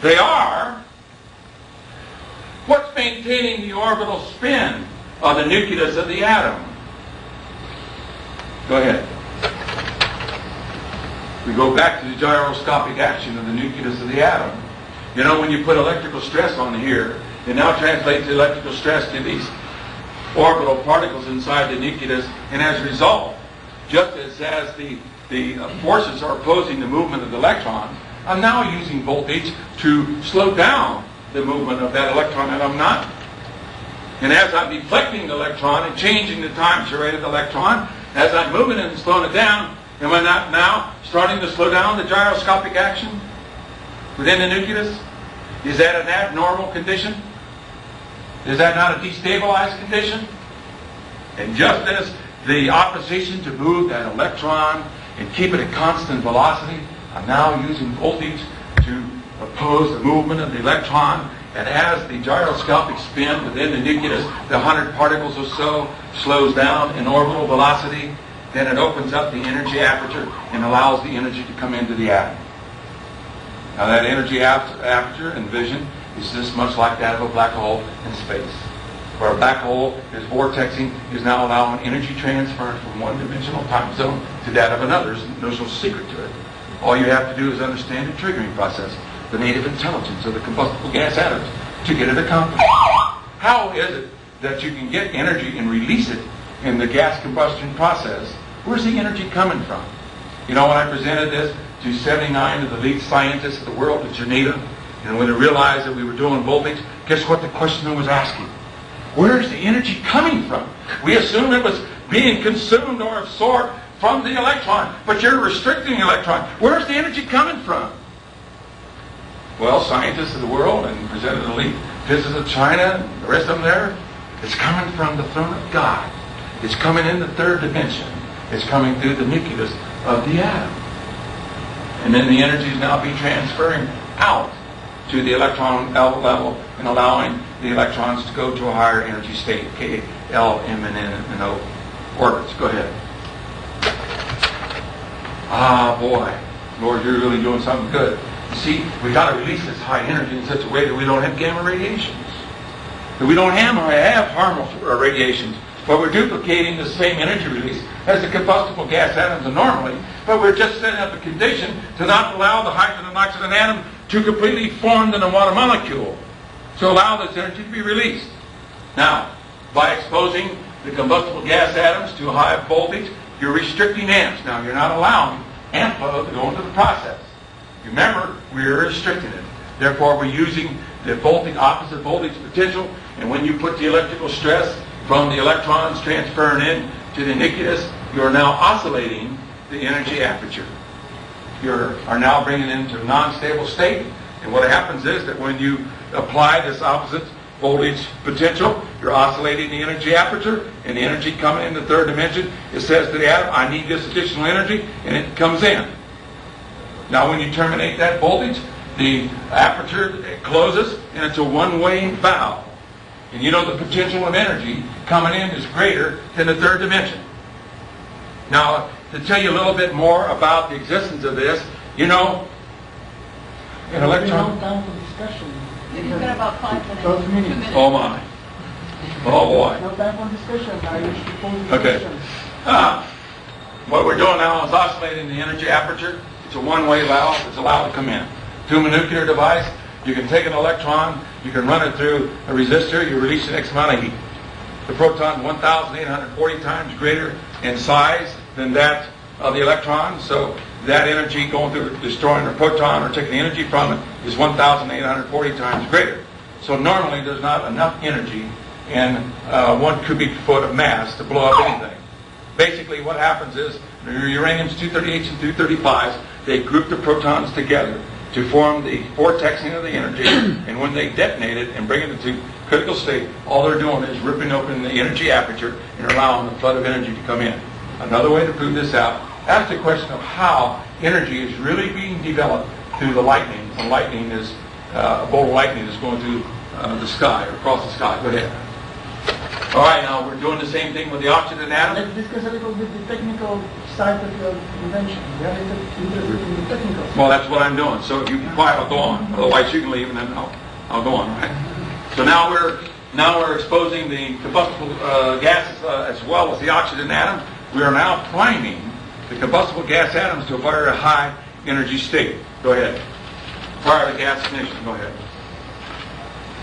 They are what's maintaining the orbital spin of the nucleus of the atom. Go ahead. We go back to the gyroscopic action of the nucleus of the atom. You know, when you put electrical stress on here, it now translates the electrical stress to these orbital particles inside the nucleus, and as a result, just as the forces are opposing the movement of the electrons, I'm now using voltage to slow down the movement of that electron, and I'm not. And as I'm deflecting the electron and changing the time rate of the electron, as I'm moving it and slowing it down, am I not now starting to slow down the gyroscopic action within the nucleus? Is that an abnormal condition? Is that not a destabilized condition? And just as the opposition to move that electron and keep it at constant velocity, I'm now using voltage to oppose the movement of the electron. And as the gyroscopic spin within the nucleus, the 100 particles or so, slows down in orbital velocity, then it opens up the energy aperture and allows the energy to come into the atom. Now that energy aperture in vision is just much like that of a black hole in space. Where a black hole is vortexing, is now allowing energy transfer from one-dimensional time zone to that of another. There's no secret to it. All you have to do is understand the triggering process, the native intelligence of the combustible gas atoms to get it accomplished. How is it that you can get energy and release it in the gas combustion process? Where's the energy coming from? You know, when I presented this to 79 of the lead scientists of the world in Geneva, and when they realized that we were doing voltage, guess what the questioner was asking? Where's the energy coming from? We assumed it was being consumed or absorbed from the electron, but you're restricting the electron. Where's the energy coming from? Well, scientists of the world and presented elite physicists of China and the rest of them there, it's coming from the throne of God. It's coming in the third dimension. It's coming through the nucleus of the atom. And then the energy is now being transferring out to the electron level and allowing the electrons to go to a higher energy state, K, L, M, and N, and O orbits. Go ahead. Ah, boy. Lord, you're really doing something good. You see, we got to release this high energy in such a way that we don't have gamma radiations. That we don't have harmful radiations. But we're duplicating the same energy release as the combustible gas atoms are normally, but we're just setting up a condition to not allow the hydrogen and oxygen atom to completely form in a water molecule, to allow this energy to be released. Now, by exposing the combustible gas atoms to high voltage, you're restricting amps. Now, you're not allowing amp flow to go into the process. Remember, we're restricting it. Therefore, we're using the voltage, opposite voltage potential, and when you put the electrical stress from the electrons transferring in to the nucleus, you are now oscillating the energy aperture. You are now bringing it into a non-stable state, and what happens is that when you apply this opposite voltage potential, you're oscillating the energy aperture, and the energy coming in the third dimension, it says to the atom, I need this additional energy, and it comes in. Now when you terminate that voltage, the aperture closes, and it's a one-way valve. And you know the potential of energy coming in is greater than the third dimension. Now, to tell you a little bit more about the existence of this, you know, an electron... Time for discussion. You've got about 5 minutes. 12 minutes. Oh my. Oh boy. No time for discussion. I wish to pose Okay. questions. What we're doing now is oscillating the energy aperture. It's a one-way valve. It's allowed to come in. To a nuclear device, you can take an electron, you can run it through a resistor, you release an X amount of heat. The proton 1,840 times greater in size than that of the electron, so that energy going through destroying a proton or taking the energy from it is 1,840 times greater. So normally there's not enough energy in 1 cubic foot of mass to blow up anything. Basically what happens is your uranium's 238s and 235s, they group the protons together to form the vortexing of the energy, and when they detonate it and bring it into critical state, all they're doing is ripping open the energy aperture and allowing the flood of energy to come in. Another way to prove this out, ask the question of how energy is really being developed through the lightning. When lightning is, a bolt of lightning is going through the sky, or across the sky. Go ahead. All right, now we're doing the same thing with the oxygen atom. Let's discuss a little bit the technical site of your invention. You have it in the technical. Well, that's what I'm doing. So if you be quiet, I'll go on. Otherwise, you can leave, and then I'll go on. Right? So now we're exposing the combustible gases as well as the oxygen atom. We are now priming the combustible gas atoms to a very high energy state. Go ahead. Prior to gas ignition. Go ahead.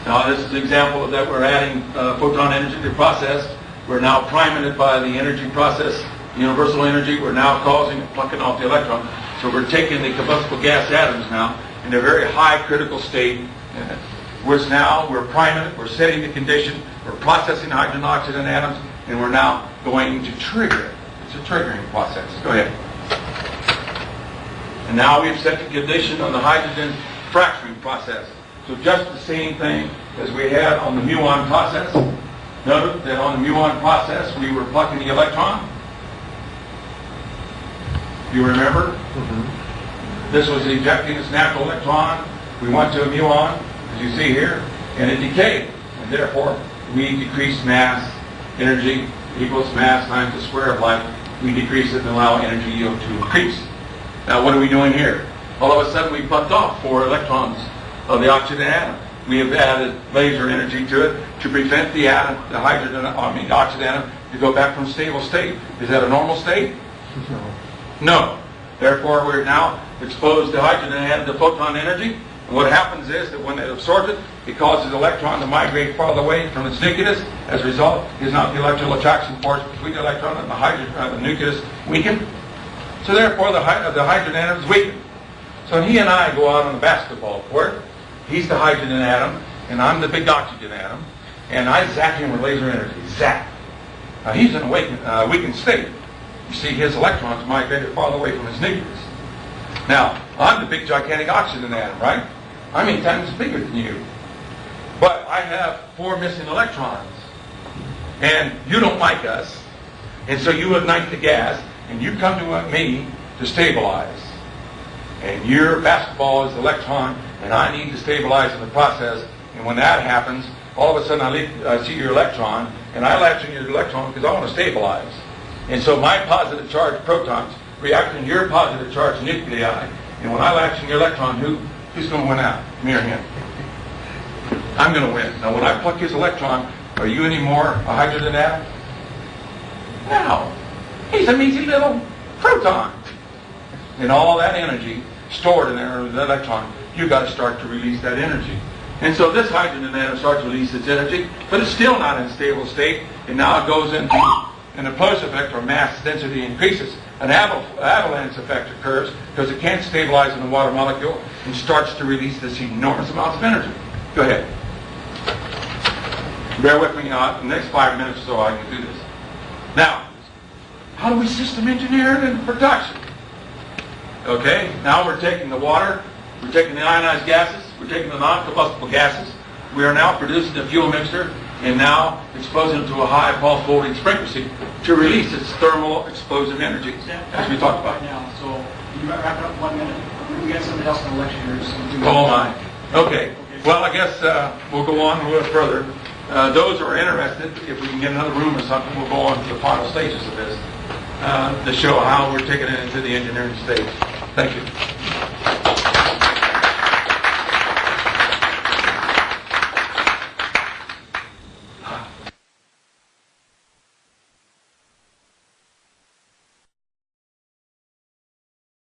Now this is an example of that we're adding photon energy to the process. We're now priming it by the energy process, universal energy. We're now causing it, plucking off the electron. So we're taking the combustible gas atoms now in a very high critical state. We're priming it, we're setting the condition, we're processing the hydrogen oxygen atoms, and we're now going to trigger it. It's a triggering process. Go ahead. And now we've set the condition on the hydrogen fracturing process. So just the same thing as we had on the muon process. Note that on the muon process, we were plucking the electron. You remember? Mm-hmm. This was ejecting its natural electron. We went to a muon, as you see here, and it decayed. And therefore, we decrease mass, energy equals mass times the square of light. We decrease it and allow energy yield to increase. Now, what are we doing here? All of a sudden, we plucked off 4 electrons of the oxygen atom. We have added laser energy to it to prevent the atom, the oxygen atom, to go back from stable state. Is that a normal state? No. Therefore, we're now exposed the hydrogen atom to photon energy. And what happens is that when it absorbs it, it causes the electron to migrate farther away from its nucleus. As a result, is not the electrical attraction force between the electron and the nucleus weakened. So therefore, the hydrogen atom is weakened. So he and I go out on the basketball court. He's the hydrogen atom, and I'm the big oxygen atom, and I zap him with laser energy. Zap. Now he's in a weakened state. You see, his electrons migrated farther away from his nucleus. Now, I'm the big gigantic oxygen atom, right? I'm 8 times bigger than you. But I have 4 missing electrons. And you don't like us. And so you ignite the gas, and you come to me to stabilize. And your basketball is the electron, and I need to stabilize in the process. And when that happens, all of a sudden I see your electron, and I latch on your electron because I want to stabilize. And so my positive charged protons react in your positive charged nuclei. And when I latch on your electron, who's going to win out? Me or him? I'm going to win. Now when I pluck his electron, are you any more a hydrogen atom? No. He's a measly little proton. And all that energy stored in there, the electron, you've got to start to release that energy. And so this hydrogen atom starts to release its energy, but it's still not in a stable state. And now it goes into an explosive effect, or mass density increases. An avalanche effect occurs because it can't stabilize in the water molecule and starts to release this enormous amounts of energy. Go ahead. Bear with me the next 5 minutes or so I can do this. Now, how do we system engineer it into production? Okay, now we're taking the water, we're taking the ionized gases, we're taking the non-combustible gases. We are now producing a fuel mixture and now exposing it to a high pulse voltage frequency to release its thermal explosive energy, as we talked about. Now, so you wrap it up 1 minute. We got somebody else in the lecture here. Oh my. Okay. Well, I guess we'll go on a little further. Those who are interested, if we can get another room or something, we'll go on to the final stages of this to show how we're taking it into the engineering stage. Thank you.